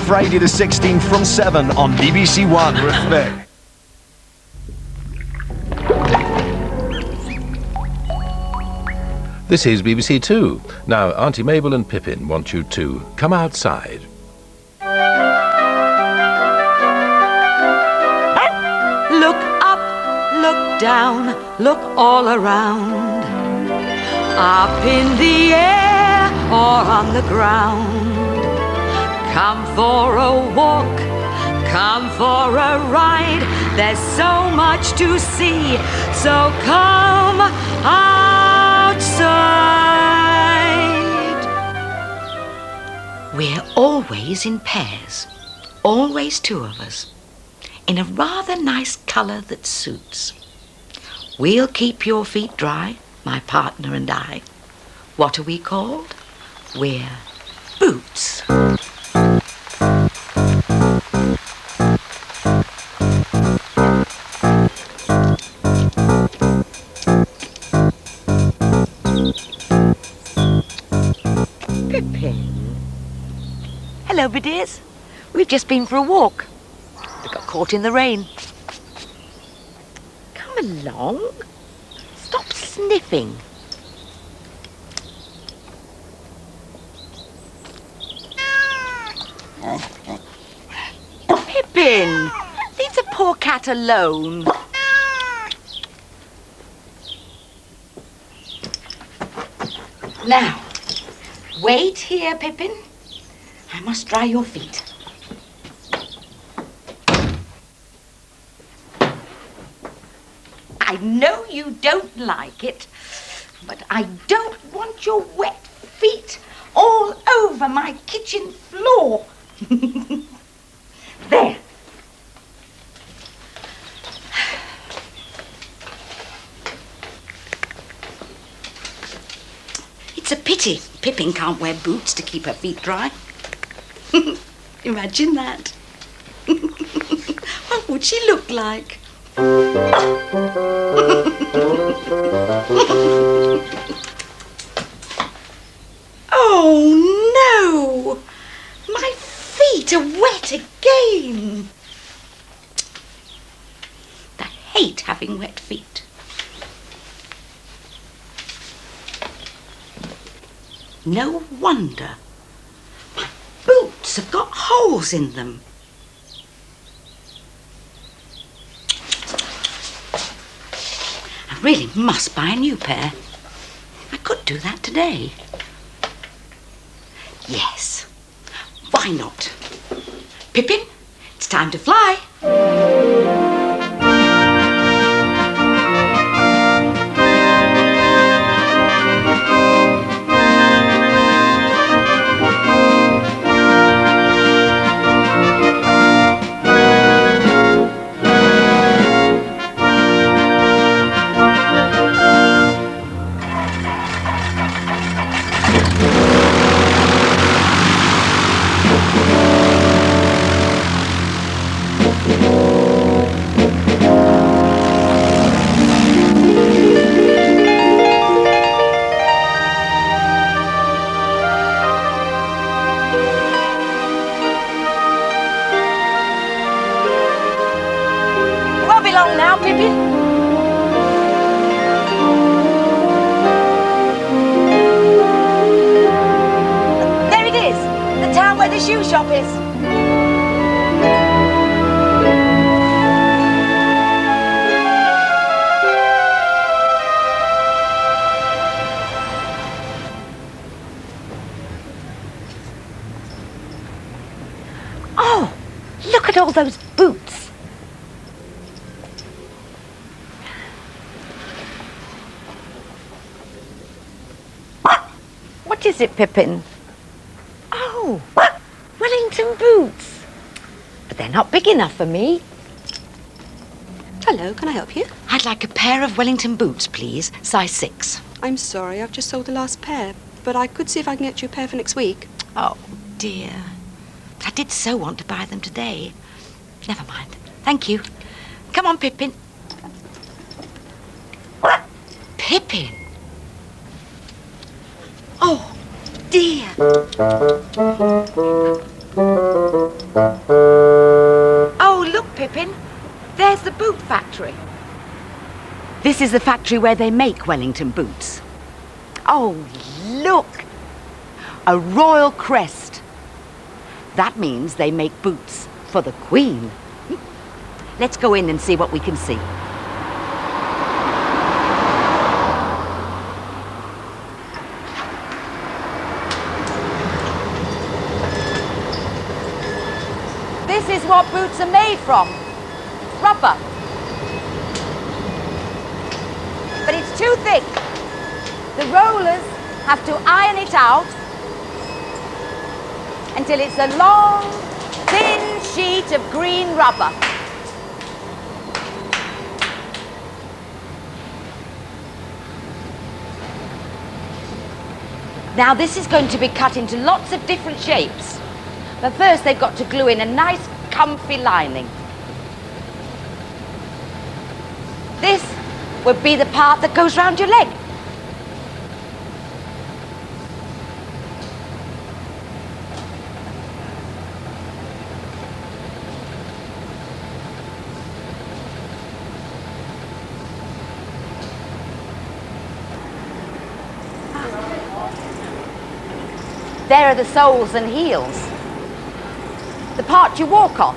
Friday the 16th from 7 on BBC1. Respect. This is BBC2. Now, Auntie Mabel and Pippin want you to come outside. Look up, look down, look all around. Up in the air or on the ground. Come for a walk, come for a ride. There's so much to see, so come outside. We're always in pairs, always two of us, in a rather nice colour that suits. We'll keep your feet dry, my partner and I. What are we called? We're boots. Hello, biddies. We've just been for a walk. We got caught in the rain. Come along. Stop sniffing. Pippin, leave the poor cat alone. Now, wait here, Pippin. I must dry your feet. I know you don't like it, but I don't want your wet feet all over my kitchen floor. There. It's a pity Pippin can't wear boots to keep her feet dry. Imagine that. What would she look like? Oh no! My feet are wet again. I hate having wet feet. No wonder. My boots have got holes in them. I really must buy a new pair. I could do that today. Yes. Why not? Pippin, it's time to fly. along now, Pippin. There it is, the town where the shoe shop is. Oh, look at all those boots. What is it, Pippin? Oh, Wellington boots. But they're not big enough for me. Hello, can I help you? I'd like a pair of Wellington boots, please, size 6. I'm sorry, I've just sold the last pair, but I could see if I can get you a pair for next week. Oh, dear. I did so want to buy them today. Never mind. Thank you. Come on, Pippin. Pippin? Oh, dear. Oh, look, Pippin. There's the boot factory. This is the factory where they make Wellington boots. Oh, look. A royal crest. That means they make boots for the Queen. Let's go in and see what we can see. This is what boots are made from. Rubber. But it's too thick. The rollers have to iron it out until it's a long, thin sheet of green rubber. Now this is going to be cut into lots of different shapes. But first they've got to glue in a nice, comfy lining. This would be the part that goes round your leg. There are the soles and heels. The part you walk on.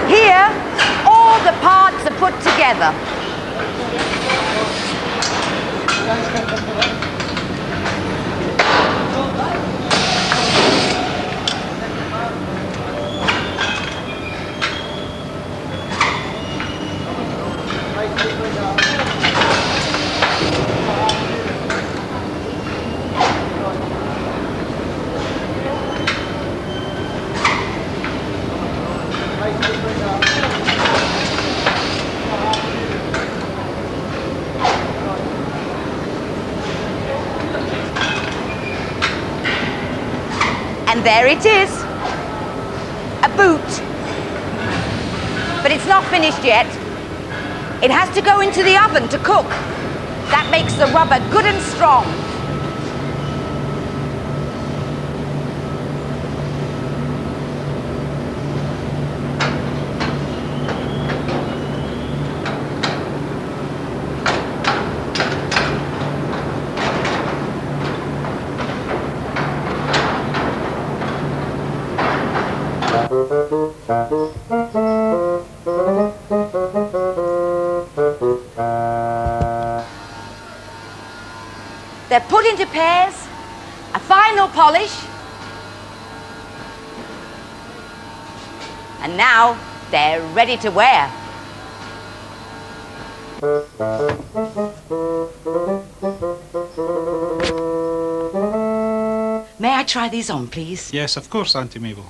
Here, all the parts are put together. And there it is, a boot. But it's not finished yet. It has to go into the oven to cook. That makes the rubber good and strong. They're put into pairs, a final polish, and now they're ready to wear. May I try these on, please? Yes, of course, Auntie Mabel.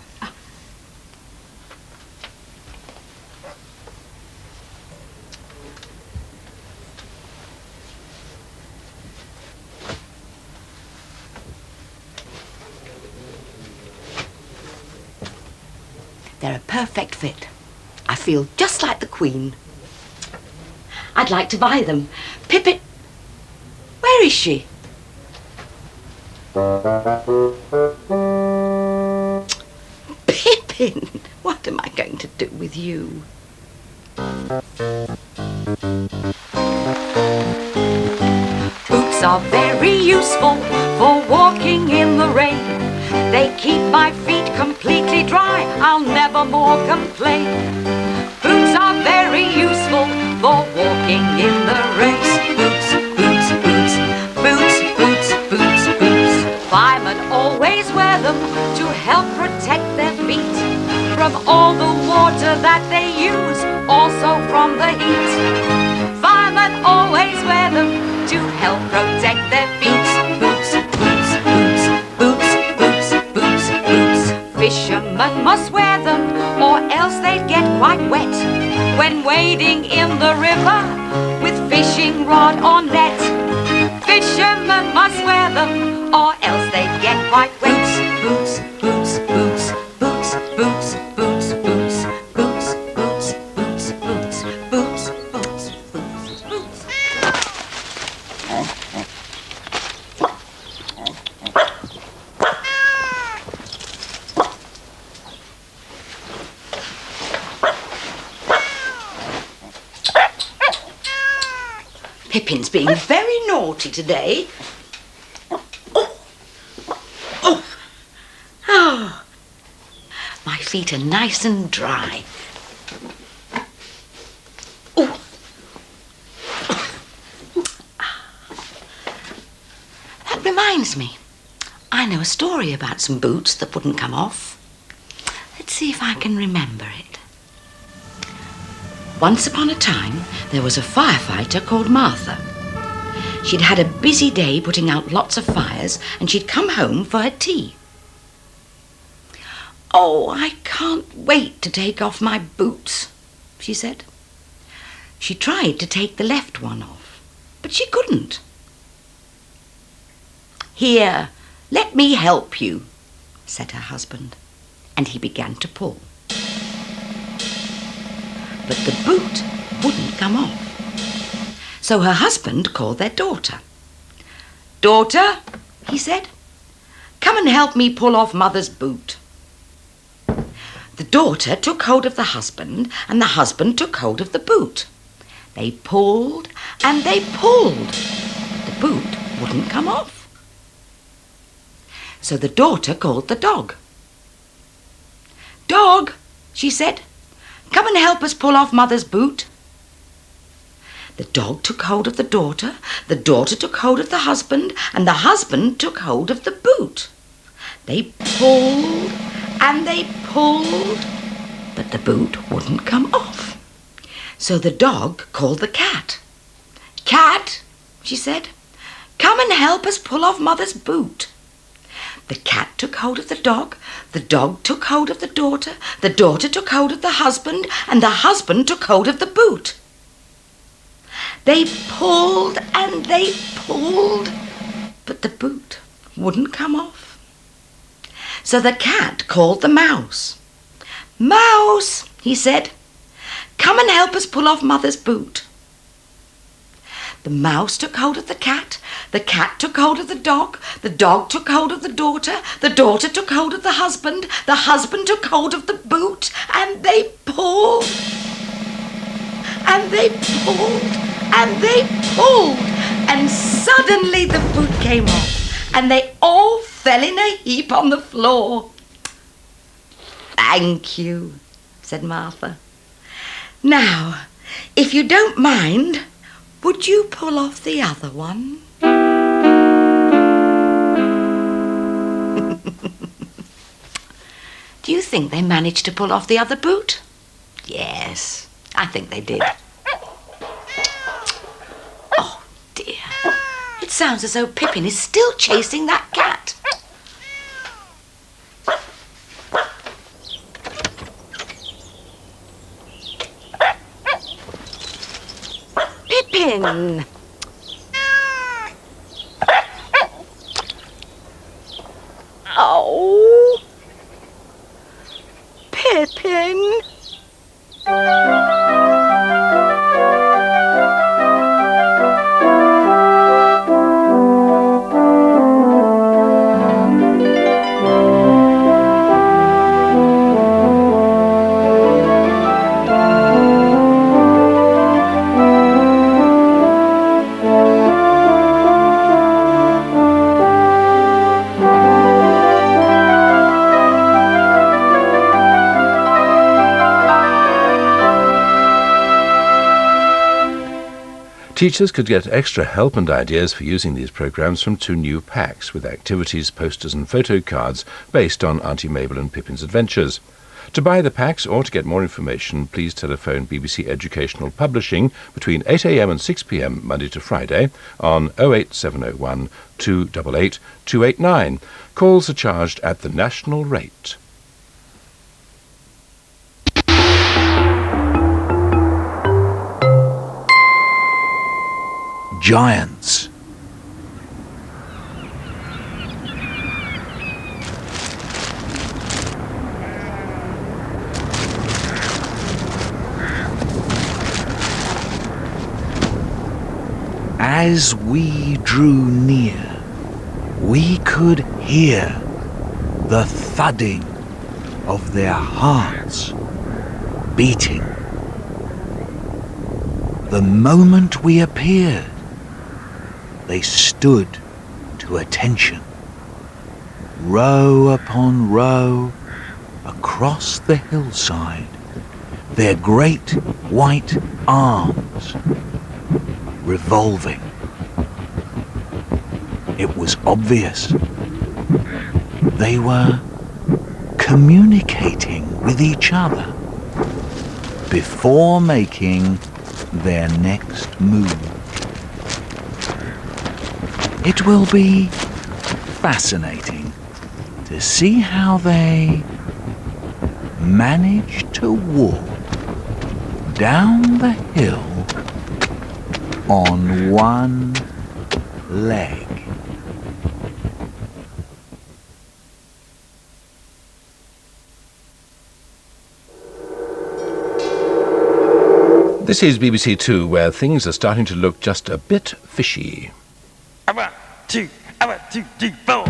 They're a perfect fit. I feel just like the Queen. I'd like to buy them. Pippin, where is she? Pippin, what am I going to do with you? Boots are very useful for walking in the rain. They keep my feet completely dry, I'll never more complain. Boots are very useful for walking in the rain. Boots, boots, boots, boots, boots, boots, boots. Firemen always wear them to help protect their feet from all the water that they use, also from the heat. Firemen always wear them to help protect their feet. Boots, boots, boots, boots, boots, boots, boots. Fishermen must wear them or else they'd get quite wet when wading in the river with fishing rod or net. Fishermen must wear them or else they'd get quite wet. Boots, boots, boots, boots, boots, boots, boots, boots, boots, boots, boots, boots, boots, boots, boots. Pippin's being very naughty today. Oh, my feet are nice and dry. Oh. That reminds me, I know a story about some boots that wouldn't come off. Let's see if I can remember it. Once upon a time, there was a firefighter called Martha. She'd had a busy day putting out lots of fires, and she'd come home for her tea. "Oh, I can't wait to take off my boots," she said. She tried to take the left one off, but she couldn't. "Here, let me help you," said her husband, and he began to pull. But the boot wouldn't come off. So her husband called their daughter. "Daughter," he said, "come and help me pull off Mother's boot." The daughter took hold of the husband, and the husband took hold of the boot. They pulled and they pulled, but the boot wouldn't come off. So the daughter called the dog. "Dog," she said, "come and help us pull off Mother's boot." The dog took hold of the daughter took hold of the husband, and the husband took hold of the boot. They pulled and they pulled, but the boot wouldn't come off. So the dog called the cat. "Cat," she said, "come and help us pull off Mother's boot." The cat took hold of the dog took hold of the daughter took hold of the husband, and the husband took hold of the boot. They pulled and they pulled, but the boot wouldn't come off. So the cat called the mouse. "Mouse," he said, "come and help us pull off Mother's boot." The mouse took hold of the cat took hold of the dog took hold of the daughter took hold of the husband took hold of the boot, and they pulled and they pulled and they pulled, and suddenly the boot came off, and they all fell in a heap on the floor. "Thank you," said Martha. "Now, if you don't mind, would you pull off the other one?" Do you think they managed to pull off the other boot? Yes, I think they did. Oh, dear. It sounds as though Pippin is still chasing that cat. Pippin! Oh! Pippin! Teachers could get extra help and ideas for using these programmes from 2 new packs with activities, posters and photo cards based on Auntie Mabel and Pippin's adventures. To buy the packs or to get more information, please telephone BBC Educational Publishing between 8 a.m. and 6 p.m. Monday to Friday on 08701 288 289. Calls are charged at the national rate. Giants. As we drew near, we could hear the thudding of their hearts beating. The moment we appeared, they stood to attention. Row upon row across the hillside, their great white arms revolving. It was obvious they were communicating with each other before making their next move. It will be fascinating to see how they manage to walk down the hill on one leg. This is BBC2, where things are starting to look just a bit fishy. 1, 2, 3, 4.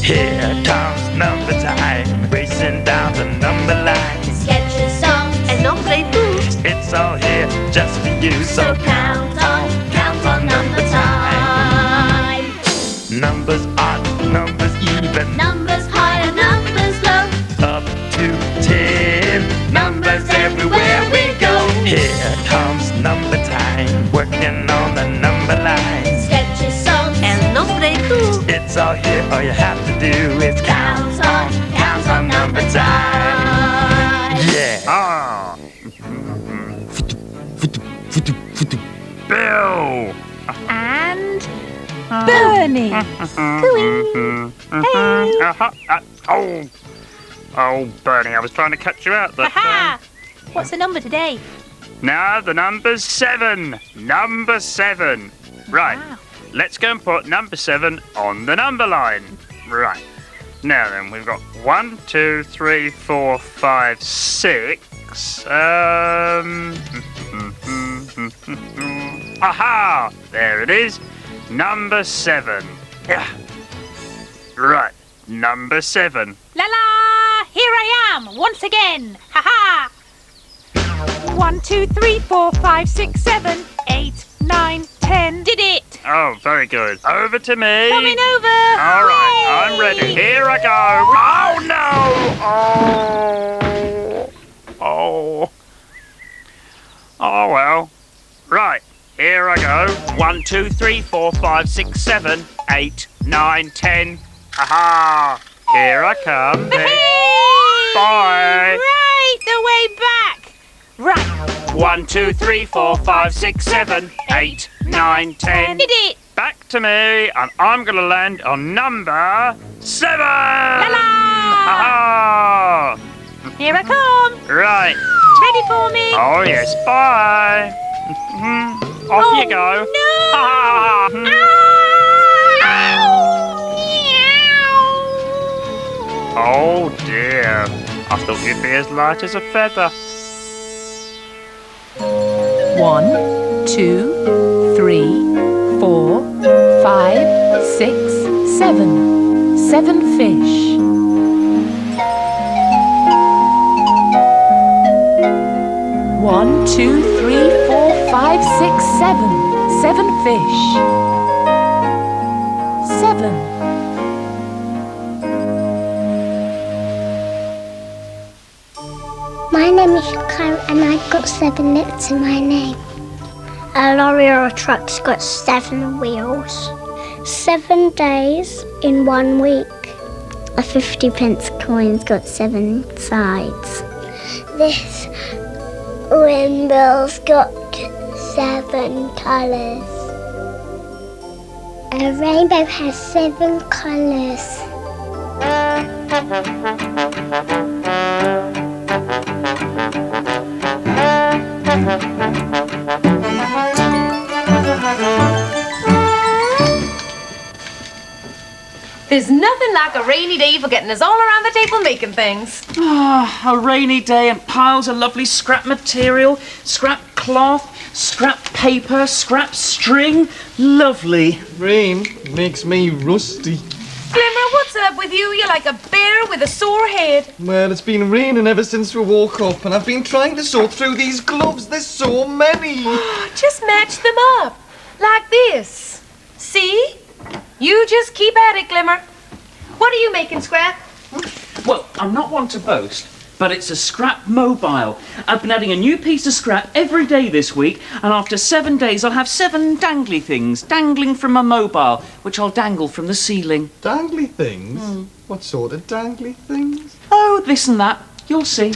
Here comes number time, racing down the number line. Sketches, songs, and non-play boots. It's all here just for you, So count on number time. Numbers odd, numbers even, Numbers high and numbers low. up to 10. Numbers everywhere we go. Here comes number time, working on the number line. Sketches, songs, and non-play boots. It's all here, all you have to do is count on number time. Yeah. Ah. Bill. And Bernie. Oh, Bernie, I was trying to catch you out, but... Ha! What's the number today? Now the number's 7. Number 7. Right. Wow. Let's go and put number 7 on the number line. Right. Now then, we've got 1, 2, 3, 4, 5, 6. Aha! There it is. Number 7. Yeah. Right. Number 7. La la! Here I am once again. Ha ha! 1, 2, 3, 4, 5, 6, 7, 8, 9, 10. Did it! Oh, very good. Over to me. Coming over. All right, I'm ready. Here I go. Oh, no. Oh. Oh, well. Right, here I go. 1, 2, 3, 4, 5, 6, 7, 8, 9, 10. Aha! Here I come. Bye. Right, the way back. Right. 1, 2, 3, 4, 5, 6, 7, 8, 9, 10. Did it? Back to me, and I'm going to land on number 7. La la! Aha! Here I come. Right. Ready for me? Oh, yes. Bye. Off you go. No! Oh, dear. I thought you'd be as light as a feather. 1, 2, 3, 4, 5, 6, 7. 7 fish. 1, 2, 3, 4, 5, 6, 7. 7 fish. 7. My name is Claire and I've got 7 letters in my name. A lorry or a truck's got 7 wheels. 7 days in 1 week. A 50p coin's got 7 sides. This windmill's got 7 colours. A rainbow has 7 colours. There's nothing like a rainy day for getting us all around the table making things. A rainy day and piles of lovely scrap material, scrap cloth, scrap paper, scrap string. Lovely. Rain makes me rusty. Glimmer, what's up with you? You're like a bear with a sore head. Well, it's been raining ever since we woke up, and I've been trying to sort through these gloves. There's so many. Just match them up. Like this. See? You just keep at it, Glimmer. What are you making, Scrap? Well, I'm not one to boast, but it's a scrap mobile. I've been adding a new piece of scrap every day this week, and after 7 days I'll have 7 dangly things dangling from my mobile, which I'll dangle from the ceiling. Dangly things? What sort of dangly things? Oh, this and that. You'll see.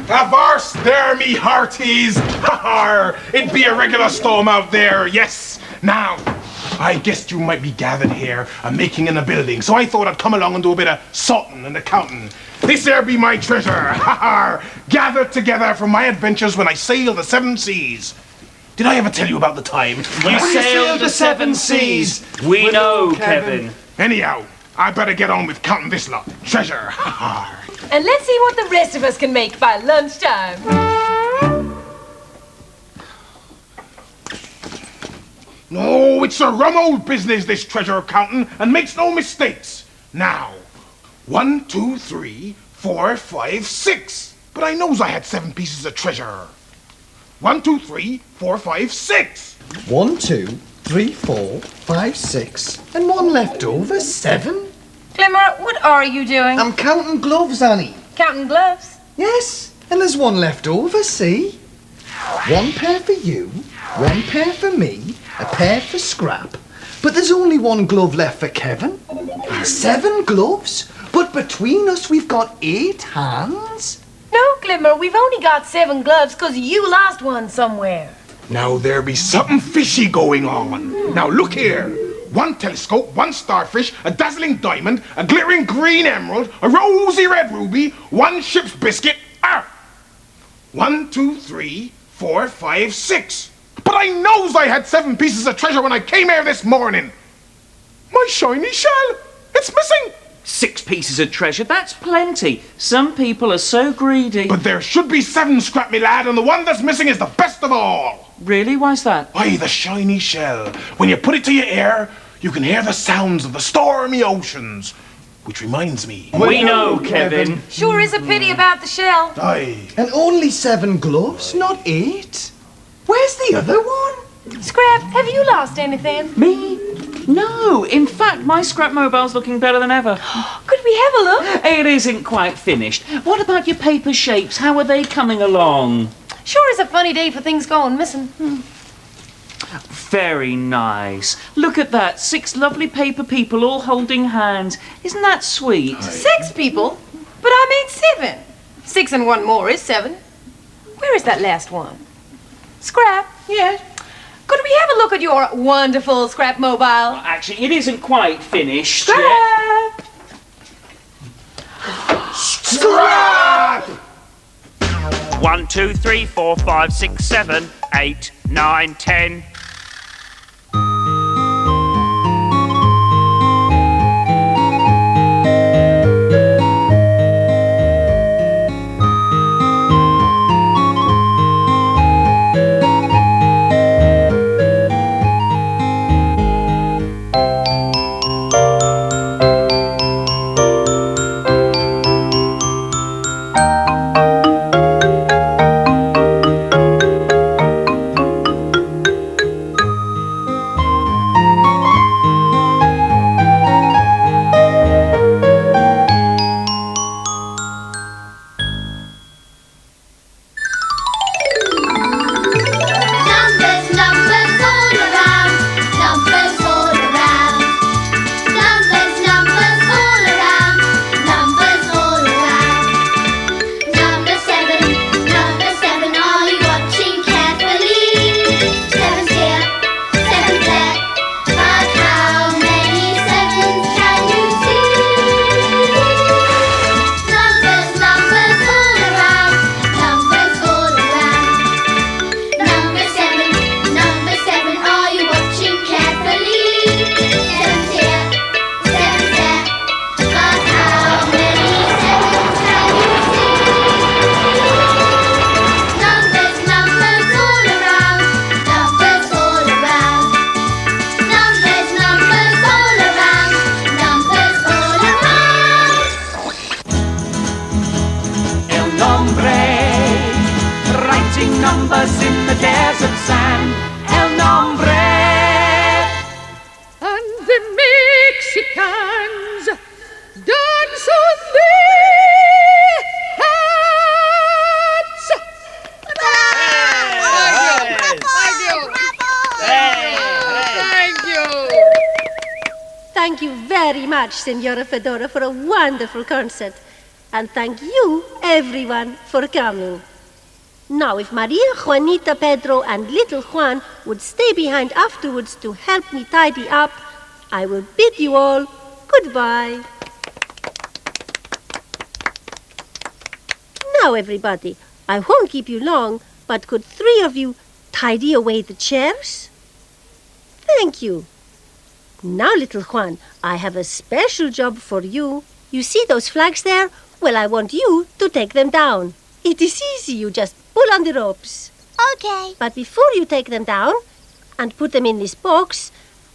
Avast there, me hearties! Ha-ha! It'd be a regular storm out there, yes! Now, I guessed you might be gathered here and making in a building, so I thought I'd come along and do a bit of sorting and accounting. This here be my treasure, ha-ha! Gathered together from my adventures when I sailed the 7 seas. Did I ever tell you about the time? You sailed the 7 seas. We know, Kevin. Anyhow, I better get on with counting this lot. Treasure, ha-ha! And let's see what the rest of us can make by lunchtime. No, it's a rum old business, this treasure counting, and makes no mistakes. Now, 1, 2, 3, 4, 5, 6. But I knows I had 7 pieces of treasure. 1, 2, 3, 4, 5, 6. 1, 2, 3, 4, 5, 6, and 1 left over. 7? Glimmer, what are you doing? I'm counting gloves, Annie. Counting gloves? Yes, and there's 1 left over, see? 1 pair for you, 1 pair for me, a pair for Scrap. But there's only 1 glove left for Kevin. 7 gloves? But between us we've got 8 hands? No, Glimmer, we've only got 7 gloves because you lost one somewhere. Now there be something fishy going on. Now look here. 1 telescope, 1 starfish, a dazzling diamond, a glittering green emerald, a rosy red ruby, 1 ship's biscuit. 1, 2, 3, 4, 5, 6. But I knows I had 7 pieces of treasure when I came here this morning. My shiny shell, it's missing. 6 pieces of treasure, that's plenty. Some people are so greedy. But there should be 7, Scrap, me lad, and the one that's missing is the best of all. Really? Why's that? Why, the shiny shell. When you put it to your ear, you can hear the sounds of the stormy oceans. Which reminds me... We know, Kevin. Sure is a pity about the shell. Aye. And only 7 gloves, not 8. Where's the other one? Scrap, have you lost anything? Me? No. In fact, my scrap mobile's looking better than ever. Could we have a look? It isn't quite finished. What about your paper shapes? How are they coming along? Sure is a funny day for things going missing. Very nice. Look at that. 6 lovely paper people all holding hands. Isn't that sweet? 6 people? But I made 7. 6 and 1 more is 7. Where is that last one? Scrap? Yeah? Could we have a look at your wonderful scrap mobile? Well, actually, it isn't quite finished Scrap! yet. Scrap! 1, 2, 3, 4, 5, 6, 7, 8, 9, 10. Thank you very much, Senora Fedora, for a wonderful concert. And thank you, everyone, for coming. Now, if Maria, Juanita, Pedro, and little Juan would stay behind afterwards to help me tidy up, I will bid you all goodbye. Now, everybody, I won't keep you long, but could 3 of you tidy away the chairs? Thank you. Now, little Juan, I have a special job for you. You see those flags there? Well, I want you to take them down. It is easy, you just pull on the ropes. Okay. But before you take them down and put them in this box,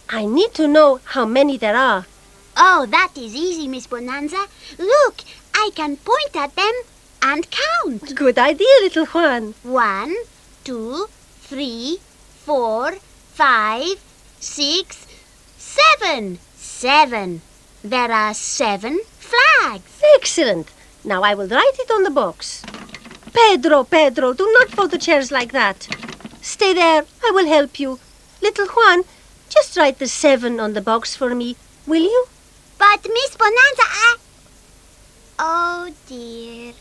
I need to know how many there are. Oh, that is easy, Miss Bonanza. Look, I can point at them and count. Good idea, little Juan. 1, 2, 3, 4, 5, 6, 7. 7. There are 7 flags. Excellent. Now I will write it on the box. Pedro, do not fold the chairs like that. Stay there. I will help you. Little Juan, just write the 7 on the box for me, will you? But Miss Bonanza, Oh, dear.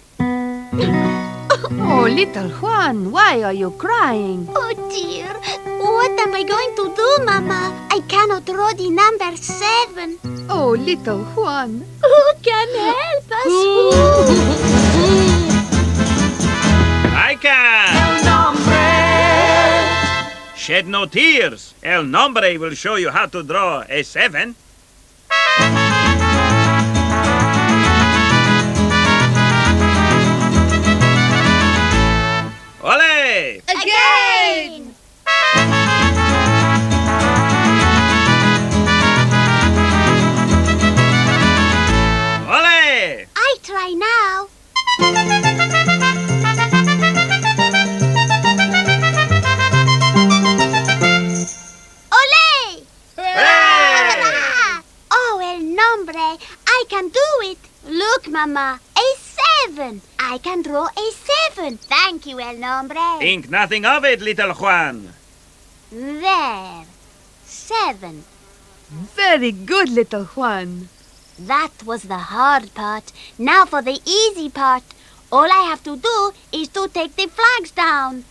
Oh, little Juan, why are you crying? Oh, dear. What am I going to do, Mama? I cannot draw the number 7. Oh, little Juan. Who can help us? I can! Shed no tears. El Nombre will show you how to draw a 7. Ole! Again! Ole! I try now. Ole! Hooray! Oh, El Nombre, I can do it. Look, Mama, a 7. I can draw a 7. Thank you, El Nombre. Think nothing of it, little Juan. There. 7. Very good, little Juan. That was the hard part. Now for the easy part. All I have to do is to take the flags down.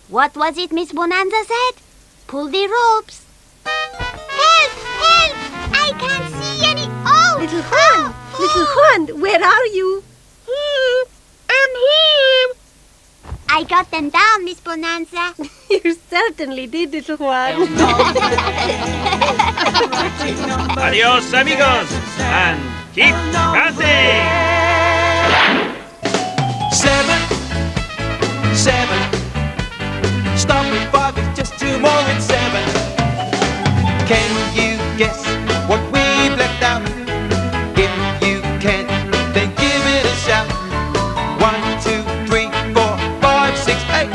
What was it Miss Bonanza said? Pull the ropes. Help! Help! I can't see any... Oh! Little Juan! Little Juan, where are you? Here. I'm here. I got them down, Miss Bonanza. You certainly did, little Juan. Adios, amigos, and keep counting. 7, 7. Stop at 5, it's just 2 more than 7. Can you guess what we've left out? If you can, then give it a shout. 1, 2, 3, 4, 5, 6, 8.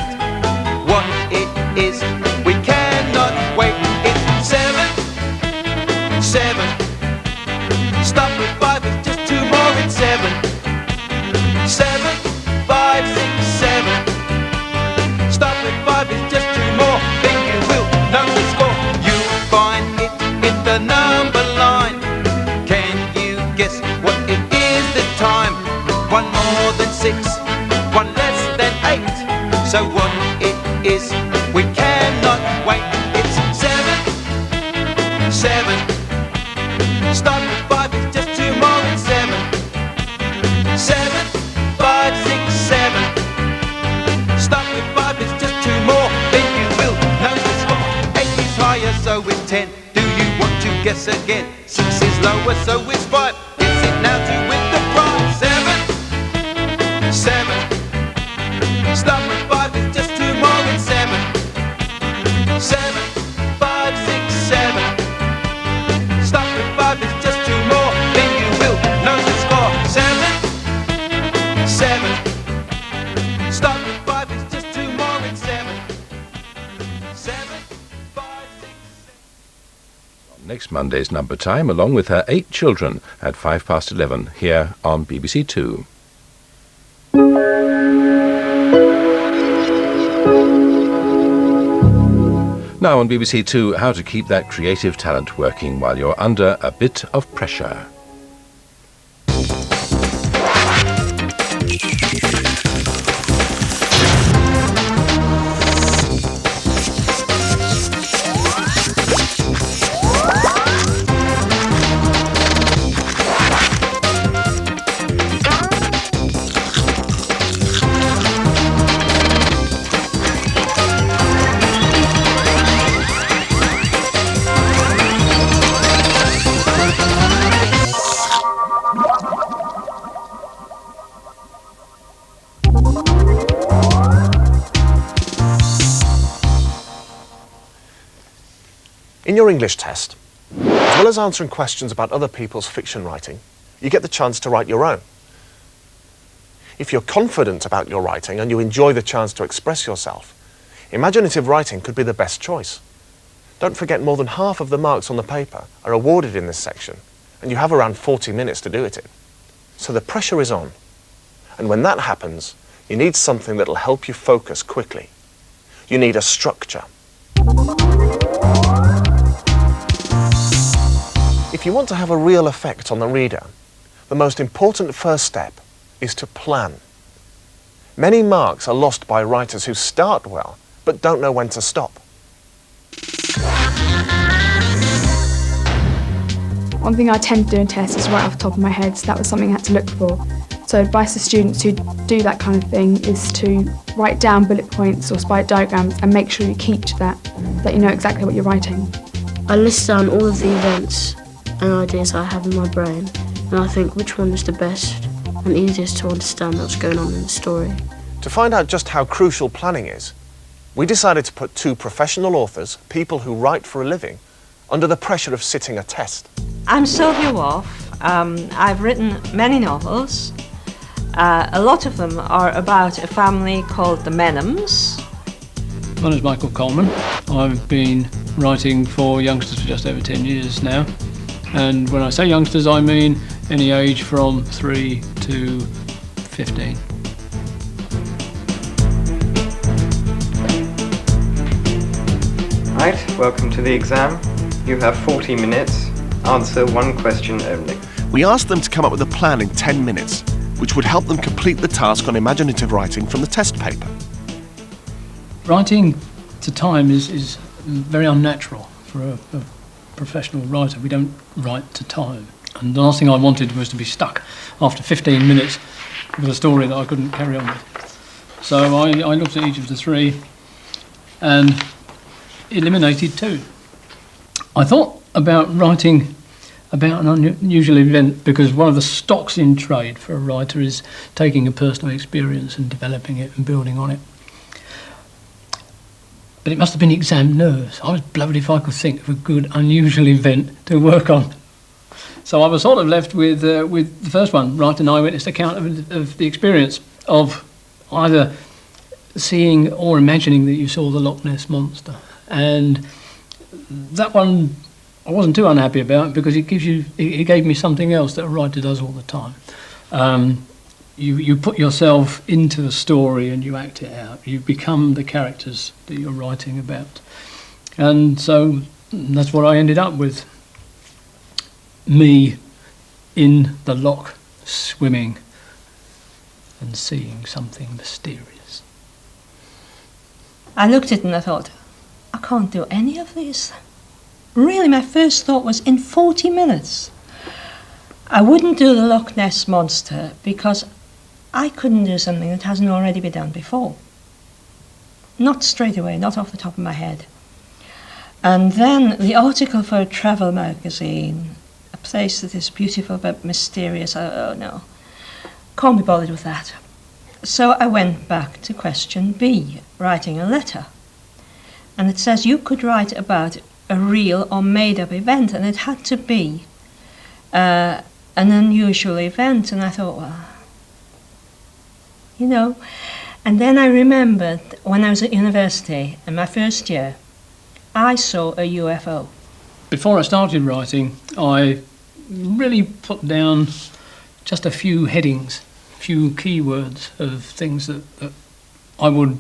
What it is, we cannot wait. It's 7, 7. Stop at 5, it's just 2 more than 7. 7, 5, 6, 7. Stop at 5, it's just 2 more. Then you will know the score. You'll find it in the number line. Can you guess what it is this time? 1 more than 6, 1 less than 8. So what it is, we cannot wait. It's 7, 7. Stop at 5, it's just 2 more than 7. 7, 5, 6, 7. Stop at 5, it's just 2 more. Then you will know the score. 8 is higher, so it's 10. Do you want to guess again? 6 is lower, so it's 5. Guess it now to win the prize. 7, 7. Stop at 5, it's just 2 more than 7. 7, 5, 6, 7. Stop at 5, it's just 2 more. Then you will know the score. 7, 7. Stop at 5, it's just 2 more than 7. 7, 5, 6, 7. Next Monday's number time, along with her 8 children, at 11:05 here on BBC2. Now on BBC2, how to keep that creative talent working while you're under a bit of pressure. In your English test, as well as answering questions about other people's fiction writing, you get the chance to write your own. If you're confident about your writing and you enjoy the chance to express yourself, imaginative writing could be the best choice. Don't forget, more than half of the marks on the paper are awarded in this section, and you have around 40 minutes to do it in. So the pressure is on. And when that happens, you need something that'll help you focus quickly. You need a structure. If you want to have a real effect on the reader, the most important first step is to plan. Many marks are lost by writers who start well, but don't know when to stop. One thing I tend to do in tests is write off the top of my head, so that was something I had to look for. So advice to students who do that kind of thing is to write down bullet points or spike diagrams and make sure you keep to that you know exactly what you're writing. I list down all of the events and ideas I have in my brain, and I think which one is the best and easiest to understand what's going on in the story. To find out just how crucial planning is, we decided to put two professional authors, people who write for a living, under the pressure of sitting a test. I'm Sylvia Wolfe. I've written many novels. A lot of them are about a family called the Menhams. My name is Michael Coleman. I've been writing for youngsters for just over 10 years now. And when I say youngsters, I mean any age from 3 to 15. Right, welcome to the exam. You have 40 minutes. Answer one question only. We asked them to come up with a plan in 10 minutes, which would help them complete the task on imaginative writing from the test paper. Writing to time is very unnatural for a professional writer. We don't write to time. And the last thing I wanted was to be stuck after 15 minutes with a story that I couldn't carry on with. So I looked at each of the three and eliminated two. I thought about writing about an unusual event because one of the stocks in trade for a writer is taking a personal experience and developing it and building on it. But it must have been exam nerves. I was blowed if I could think of a good unusual event to work on. So I was sort of left with the first one, write an eyewitness account of the experience of either seeing or imagining that you saw the Loch Ness Monster. And that one I wasn't too unhappy about because it gave me something else that a writer does all the time. You put yourself into the story and you act it out. You become the characters that you're writing about. And so that's what I ended up with. Me in the loch swimming and seeing something mysterious. I looked at it and I thought, I can't do any of this. Really, my first thought was in 40 minutes. I wouldn't do the Loch Ness Monster because I couldn't do something that hasn't already been done before. Not straight away, not off the top of my head. And then the article for a travel magazine, a place that is beautiful but mysterious, oh no, can't be bothered with that. So I went back to question B, writing a letter. And it says you could write about a real or made-up event, and it had to be an unusual event. And I thought, well, you know. And then I remembered when I was at university in my first year, I saw a UFO. Before I started writing, I really put down just a few headings, a few keywords of things that I would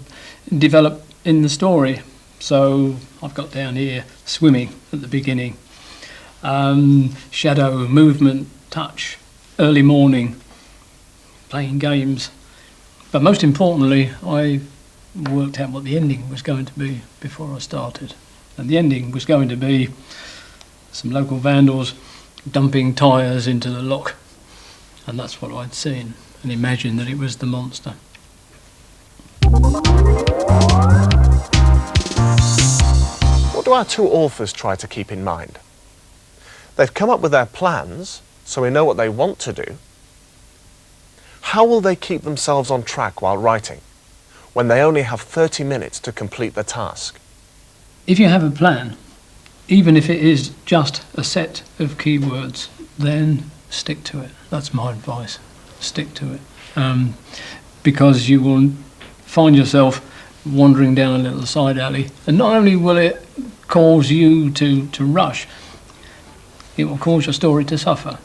develop in the story. So I've got down here swimming at the beginning, shadow, movement, touch, early morning, playing games. But most importantly, I worked out what the ending was going to be before I started. And the ending was going to be some local vandals dumping tyres into the lock. And that's what I'd seen and imagined that it was the monster. What do our two authors try to keep in mind? They've come up with their plans, so we know what they want to do. How will they keep themselves on track while writing, when they only have 30 minutes to complete the task? If you have a plan, even if it is just a set of keywords, then stick to it. That's my advice. Stick to it. Because you will find yourself wandering down a little side alley, and not only will it cause you to rush, it will cause your story to suffer.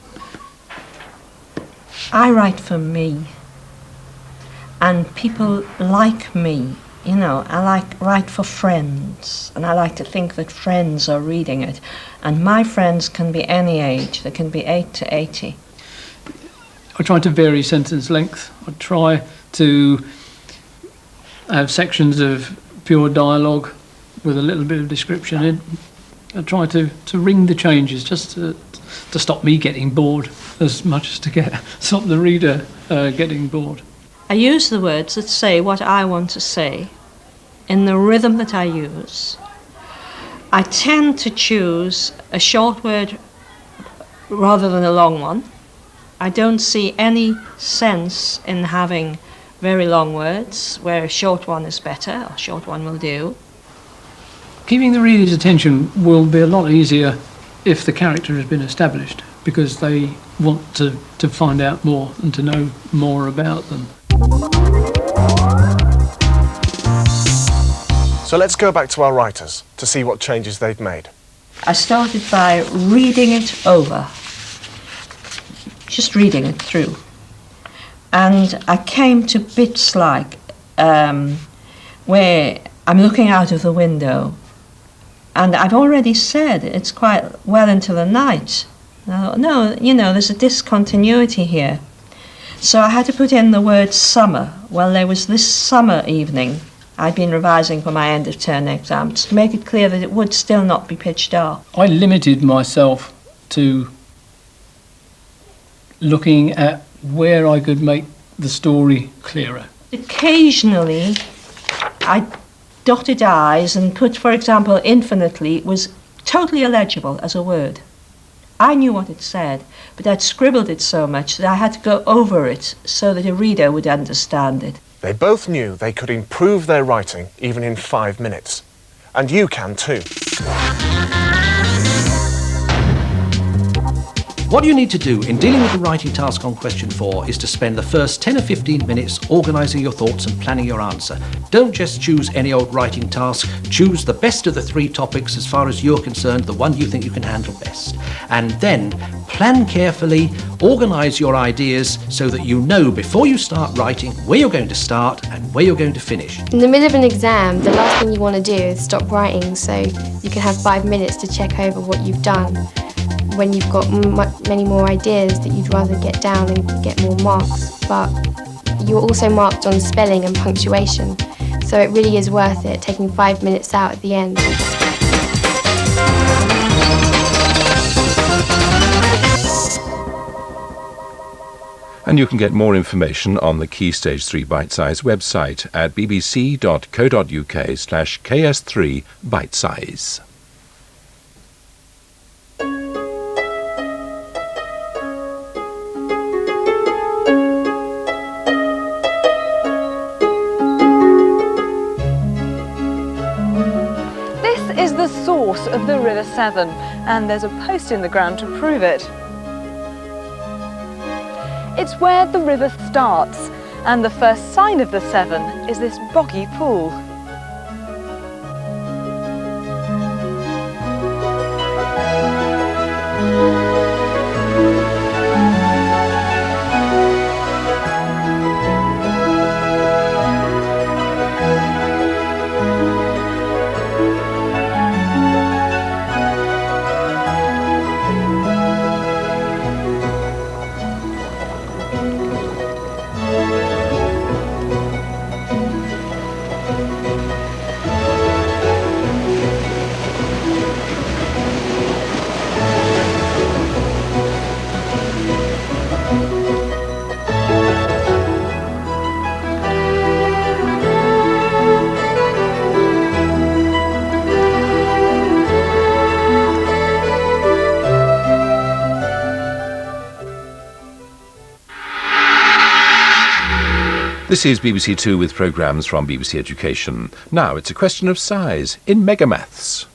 I write for me, and people like me. You know, I write for friends, and I like to think that friends are reading it. And my friends can be any age. They can be 8 to 80. I try to vary sentence length. I try to have sections of pure dialogue with a little bit of description in. I try to ring the changes just to stop me getting bored as much as to stop the reader getting bored. I use the words that say what I want to say in the rhythm that I use. I tend to choose a short word rather than a long one. I don't see any sense in having very long words where a short one is better, or a short one will do. Keeping the reader's attention will be a lot easier if the character has been established, because they want to find out more and to know more about them. So let's go back to our writers to see what changes they've made. I started by reading it over, just reading it through. And I came to bits like where I'm looking out of the window, and I've already said it's quite well into the night. No, you know, there's a discontinuity here. So I had to put in the word summer. Well, there was this summer evening. I'd been revising for my end of term exam to make it clear that it would still not be pitch dark. I limited myself to looking at where I could make the story clearer. Occasionally, I dotted I's and put, for example, infinitely was totally illegible as a word. I knew what it said, but I'd scribbled it so much that I had to go over it so that a reader would understand it. They both knew they could improve their writing even in 5 minutes. And you can too. What you need to do in dealing with the writing task on question 4 is to spend the first 10 or 15 minutes organising your thoughts and planning your answer. Don't just choose any old writing task. Choose the best of the 3 topics as far as you're concerned, the one you think you can handle best. And then plan carefully, organise your ideas so that you know before you start writing where you're going to start and where you're going to finish. In the middle of an exam, the last thing you want to do is stop writing so you can have 5 minutes to check over what you've done, when you've got many more ideas that you'd rather get down and get more marks. But you're also marked on spelling and punctuation, so it really is worth it taking 5 minutes out at the end. And you can get more information on the Key Stage 3 Bite Size website at bbc.co.uk/KS3 Bite Size. Is the source of the River Severn, and there's a post in the ground to prove it. It's where the river starts, and the first sign of the Severn is this boggy pool. This is BBC2 with programmes from BBC Education. Now it's a question of size in megamaths.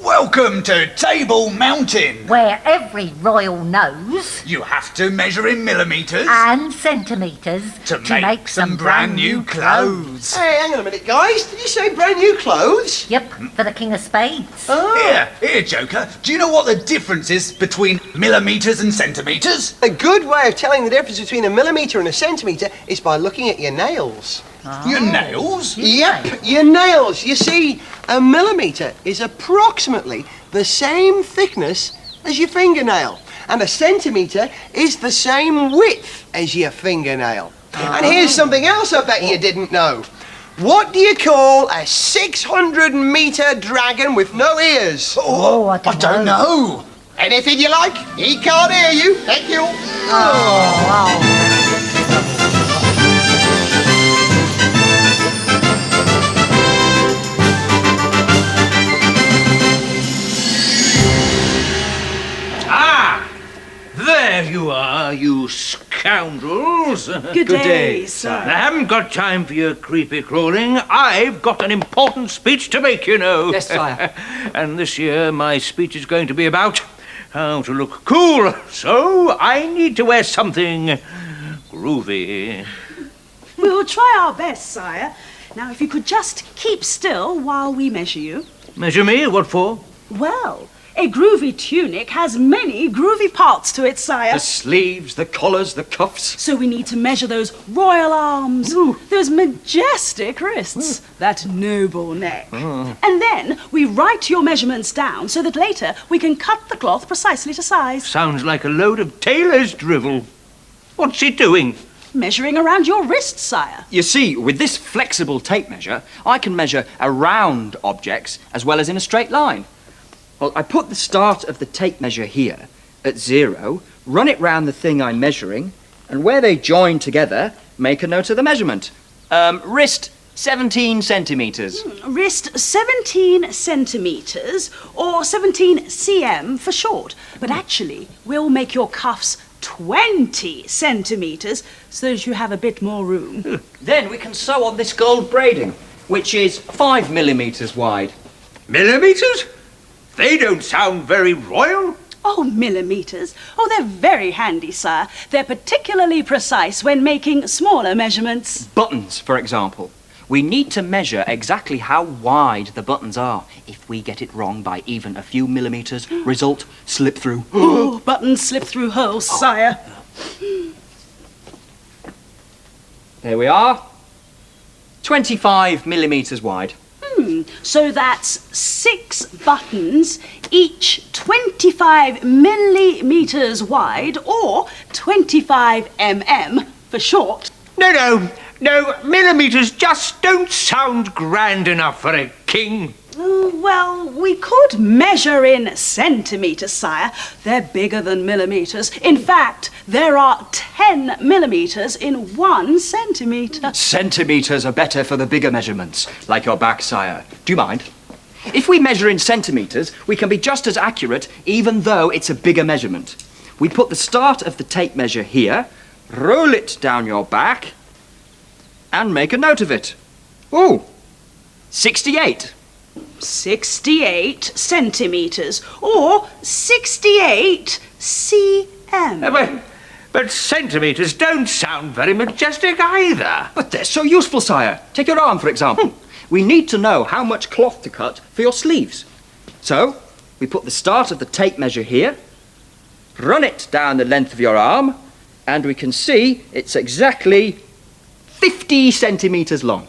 Welcome to Table Mountain, where every royal knows you have to measure in millimetres and centimetres to make some brand new clothes. Hey, hang on a minute, guys. Did you say brand new clothes? Yep, for the King of Spades. Oh. Here, Joker. Do you know what the difference is between millimetres and centimetres? A good way of telling the difference between a millimetre and a centimetre is by looking at your nails. Your nails? Yep, your nails. You see, a millimetre is approximately the same thickness as your fingernail, and a centimetre is the same width as your fingernail. And here's something else I bet you didn't know. What do you call a 600-metre dragon with no ears? Oh, I don't know. Anything you like. He can't hear you. Thank you. There you are, you scoundrels. Good day, sir. I haven't got time for your creepy crawling. I've got an important speech to make, you know. Yes, sire. And this year my speech is going to be about how to look cool. So I need to wear something groovy. We'll try our best, sire. Now, if you could just keep still while we measure you. Measure me? What for? Well, a groovy tunic has many groovy parts to it, sire. The sleeves, the collars, the cuffs. So we need to measure those royal arms, those majestic wrists, that noble neck. And then we write your measurements down so that later we can cut the cloth precisely to size. Sounds like a load of tailor's drivel. What's she doing? Measuring around your wrist, sire. You see, with this flexible tape measure, I can measure around objects as well as in a straight line. Well, I put the start of the tape measure here at 0, run it round the thing I'm measuring, and where they join together, make a note of the measurement. Wrist, 17 centimetres. Wrist 17 centimetres, or 17 cm for short. But actually, we'll make your cuffs 20 centimetres so that you have a bit more room. Then we can sew on this gold braiding, which is 5 millimetres wide. Millimetres? They don't sound very royal. Oh, millimetres. Oh, they're very handy, sire. They're particularly precise when making smaller measurements. Buttons, for example. We need to measure exactly how wide the buttons are. If we get it wrong by even a few millimetres, result, slip through. Oh, buttons slip through holes, sire. There we are. 25 millimetres wide. So that's 6 buttons, each 25 millimetres wide, or 25 mm for short. No, millimetres just don't sound grand enough for a king. Well, we could measure in centimetres, sire. They're bigger than millimetres. In fact, there are 10 millimetres in 1 centimetre. Centimetres are better for the bigger measurements, like your back, sire. Do you mind? If we measure in centimetres, we can be just as accurate, even though it's a bigger measurement. We put the start of the tape measure here, roll it down your back, and make a note of it. Ooh, 68. 68 centimetres, or 68 cm. But centimetres don't sound very majestic either. But they're so useful, sire. Take your arm, for example. We need to know how much cloth to cut for your sleeves. So, we put the start of the tape measure here, run it down the length of your arm, and we can see it's exactly 50 centimetres long.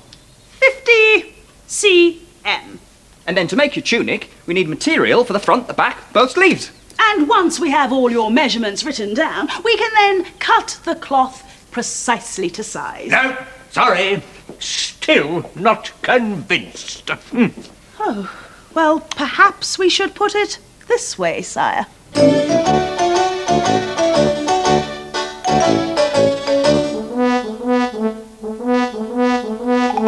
50 cm. And then to make your tunic, we need material for the front, the back, both sleeves. And once we have all your measurements written down, we can then cut the cloth precisely to size. No, sorry. Still not convinced. Oh, well, perhaps we should put it this way, sire.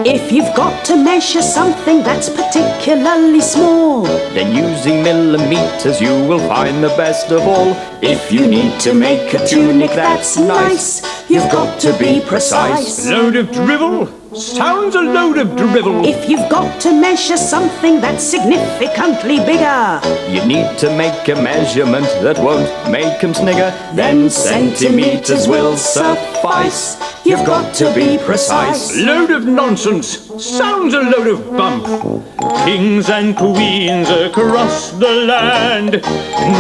If you've got to measure something that's particularly small, then using millimetres you will find the best of all. If you need to make a tunic that's nice, you've got to be precise. Load of drivel? Sounds a load of drivel. If you've got to measure something that's significantly bigger, You need to make a measurement that won't make 'em snigger. then centimetres will suffice. You've got to be precise. Load of nonsense. Sounds a load of bump. Kings and queens across the land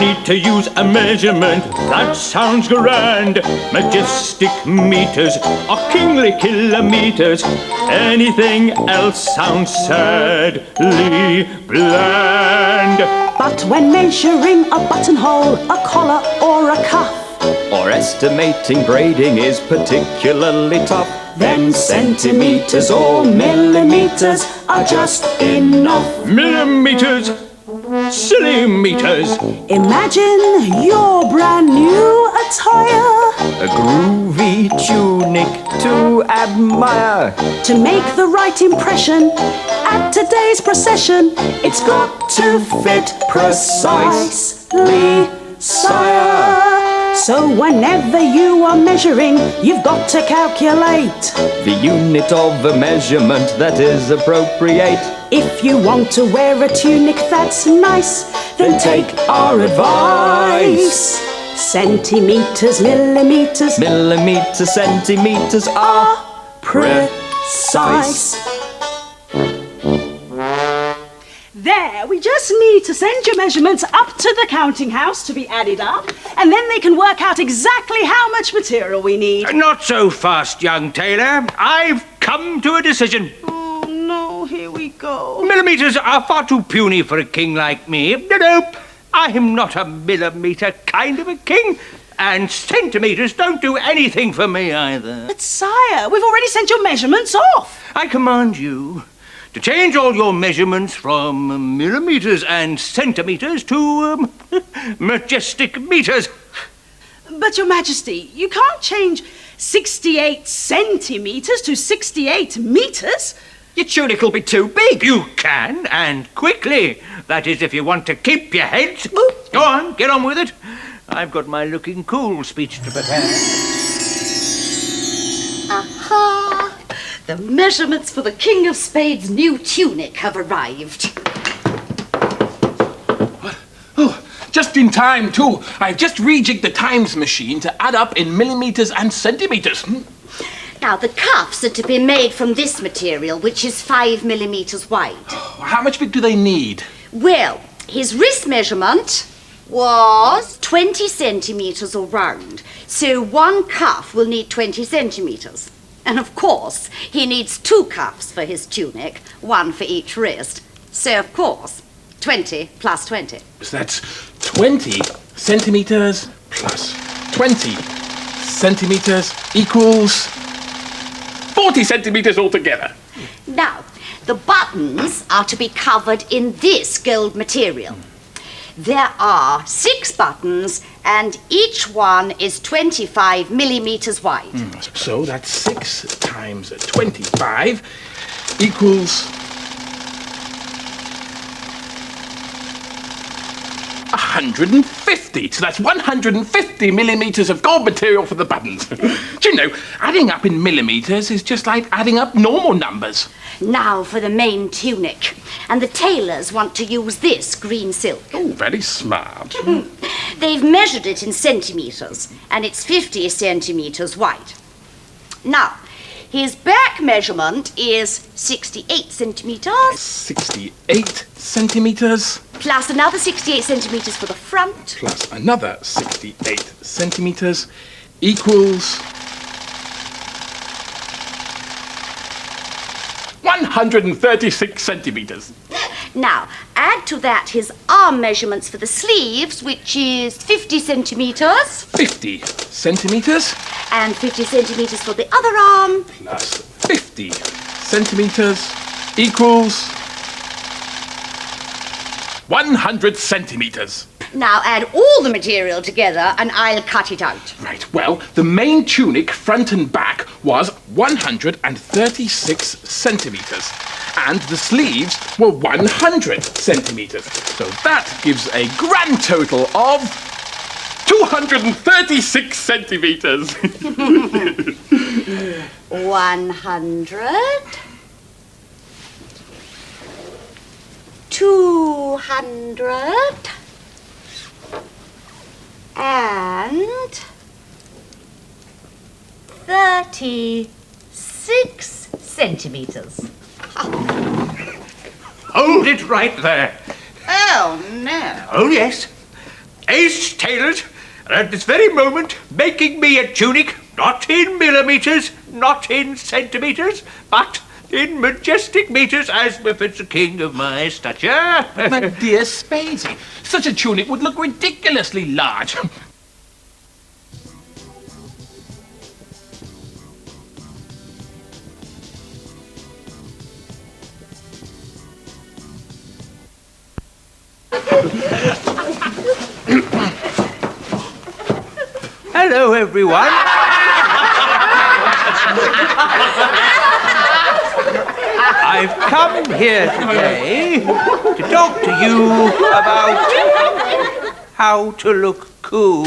need to use a measurement that sounds grand. Majestic meters are kingly kilometers. Anything else sounds sadly bland. But when measuring a buttonhole, a collar or a cuff, Or estimating braiding is particularly tough. then centimetres or millimetres are just enough. Millimeters, silly meters. Imagine your brand new attire. A groovy tunic to admire. To make the right impression at today's procession, it's got to fit precisely, sire. So whenever you are measuring, you've got to calculate The unit of a measurement that is appropriate. If you want to wear a tunic that's nice, then take our advice. Centimetres, millimetres, Millimeters, centimeters are precise. There, we just need to send your measurements up to the counting house to be added up, and then they can work out exactly how much material we need. Not so fast, young tailor. I've come to a decision. Oh no, here we go. Millimeters are far too puny for a king like me. Nope, I'm not a millimeter kind of a king. And centimetres don't do anything for me either. But sire, we've already sent your measurements off. I command you to change all your measurements from millimetres and centimetres to majestic meters. But, Your Majesty, you can't change 68 centimetres to 68 metres. Your tunic will be too big. You can, and quickly. That is, if you want to keep your heads. Go on, get on with it. I've got my looking cool speech to prepare. Aha! The measurements for the King of Spades' new tunic have arrived. Oh, just in time, too. I've just rejigged the times machine to add up in millimetres and centimetres. Now, the cuffs are to be made from this material, which is 5 millimetres wide. How much big do they need? Well, his wrist measurement was 20 centimetres all round. So one cuff will need 20 centimetres. And of course, he needs 2 cuffs for his tunic, 1 for each wrist. So, of course, 20 plus 20. So that's 20 centimetres plus 20 centimetres equals 40 centimetres altogether. Now, the buttons are to be covered in this gold material. There are 6 buttons, and each one is 25 millimetres wide. So that's 6 times 25 equals 150. So that's 150 millimetres of gold material for the buttons. Do you know, adding up in millimetres is just like adding up normal numbers. Now for the main tunic. And the tailors want to use this green silk. Oh, very smart. They've measured it in centimetres, and it's 50 centimetres wide. Now, his back measurement is 68 centimetres. 68 centimetres. Plus another 68 centimetres for the front. Plus another 68 centimetres equals 136 centimetres. Now, add to that his arm measurements for the sleeves, which is 50 centimetres. 50 centimetres. And 50 centimetres for the other arm. Plus 50 centimetres equals 100 centimetres. Now add all the material together and I'll cut it out. Right, well, the main tunic, front and back, was 136 centimetres. And the sleeves were 100 centimetres. So that gives a grand total of 236 centimetres. 100. 200. And 36 centimetres. Hold it right there. Oh, no. Oh, yes. Ace tailors are at this very moment making me a tunic, not in millimetres, not in centimetres, but in majestic metres as befits a king of my stature. My dear Spacey, such a tunic would look ridiculously large. Hello, everyone. I've come here today to talk to you about how to look cool.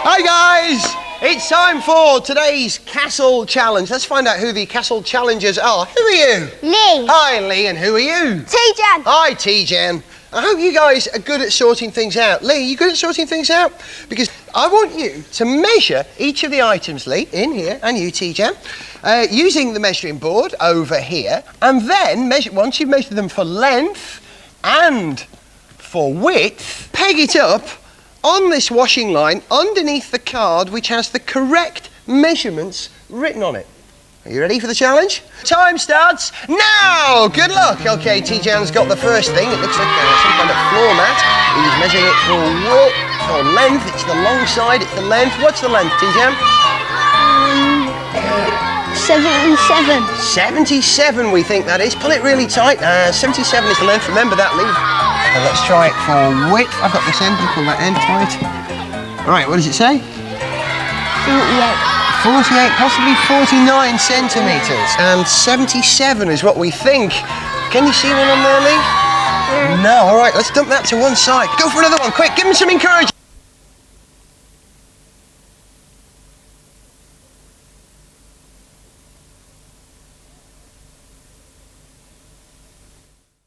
Hi guys! It's time for today's Castle Challenge. Let's find out who the Castle Challengers are. Who are you? Lee. Hi Lee, and who are you? T-Jan. Hi T-Jan. I hope you guys are good at sorting things out. Lee, you good at sorting things out? Because I want you to measure each of the items, Lee, in here, and you, T-Jan, using the measuring board over here, and then measure, once you've measured them for length and for width, peg it up on this washing line underneath the card which has the correct measurements written on it. Are you ready for the challenge? Time starts now! Good luck! Okay, T-Jan's got the first thing. It looks like some kind of floor mat. He's measuring it for width or length. It's the long side, it's the length. What's the length, T-Jan? 77. 77 we think that is. Pull it really tight. 77 is the length. Remember that, Lee. And let's try it for width. I've got this end. Pull that end tight. Right, what does it say? 48. 48, possibly 49 centimetres. And 77 is what we think. Can you see one on there, Lee? No, all right, let's dump that to one side. Go for another one, quick, give him some encouragement.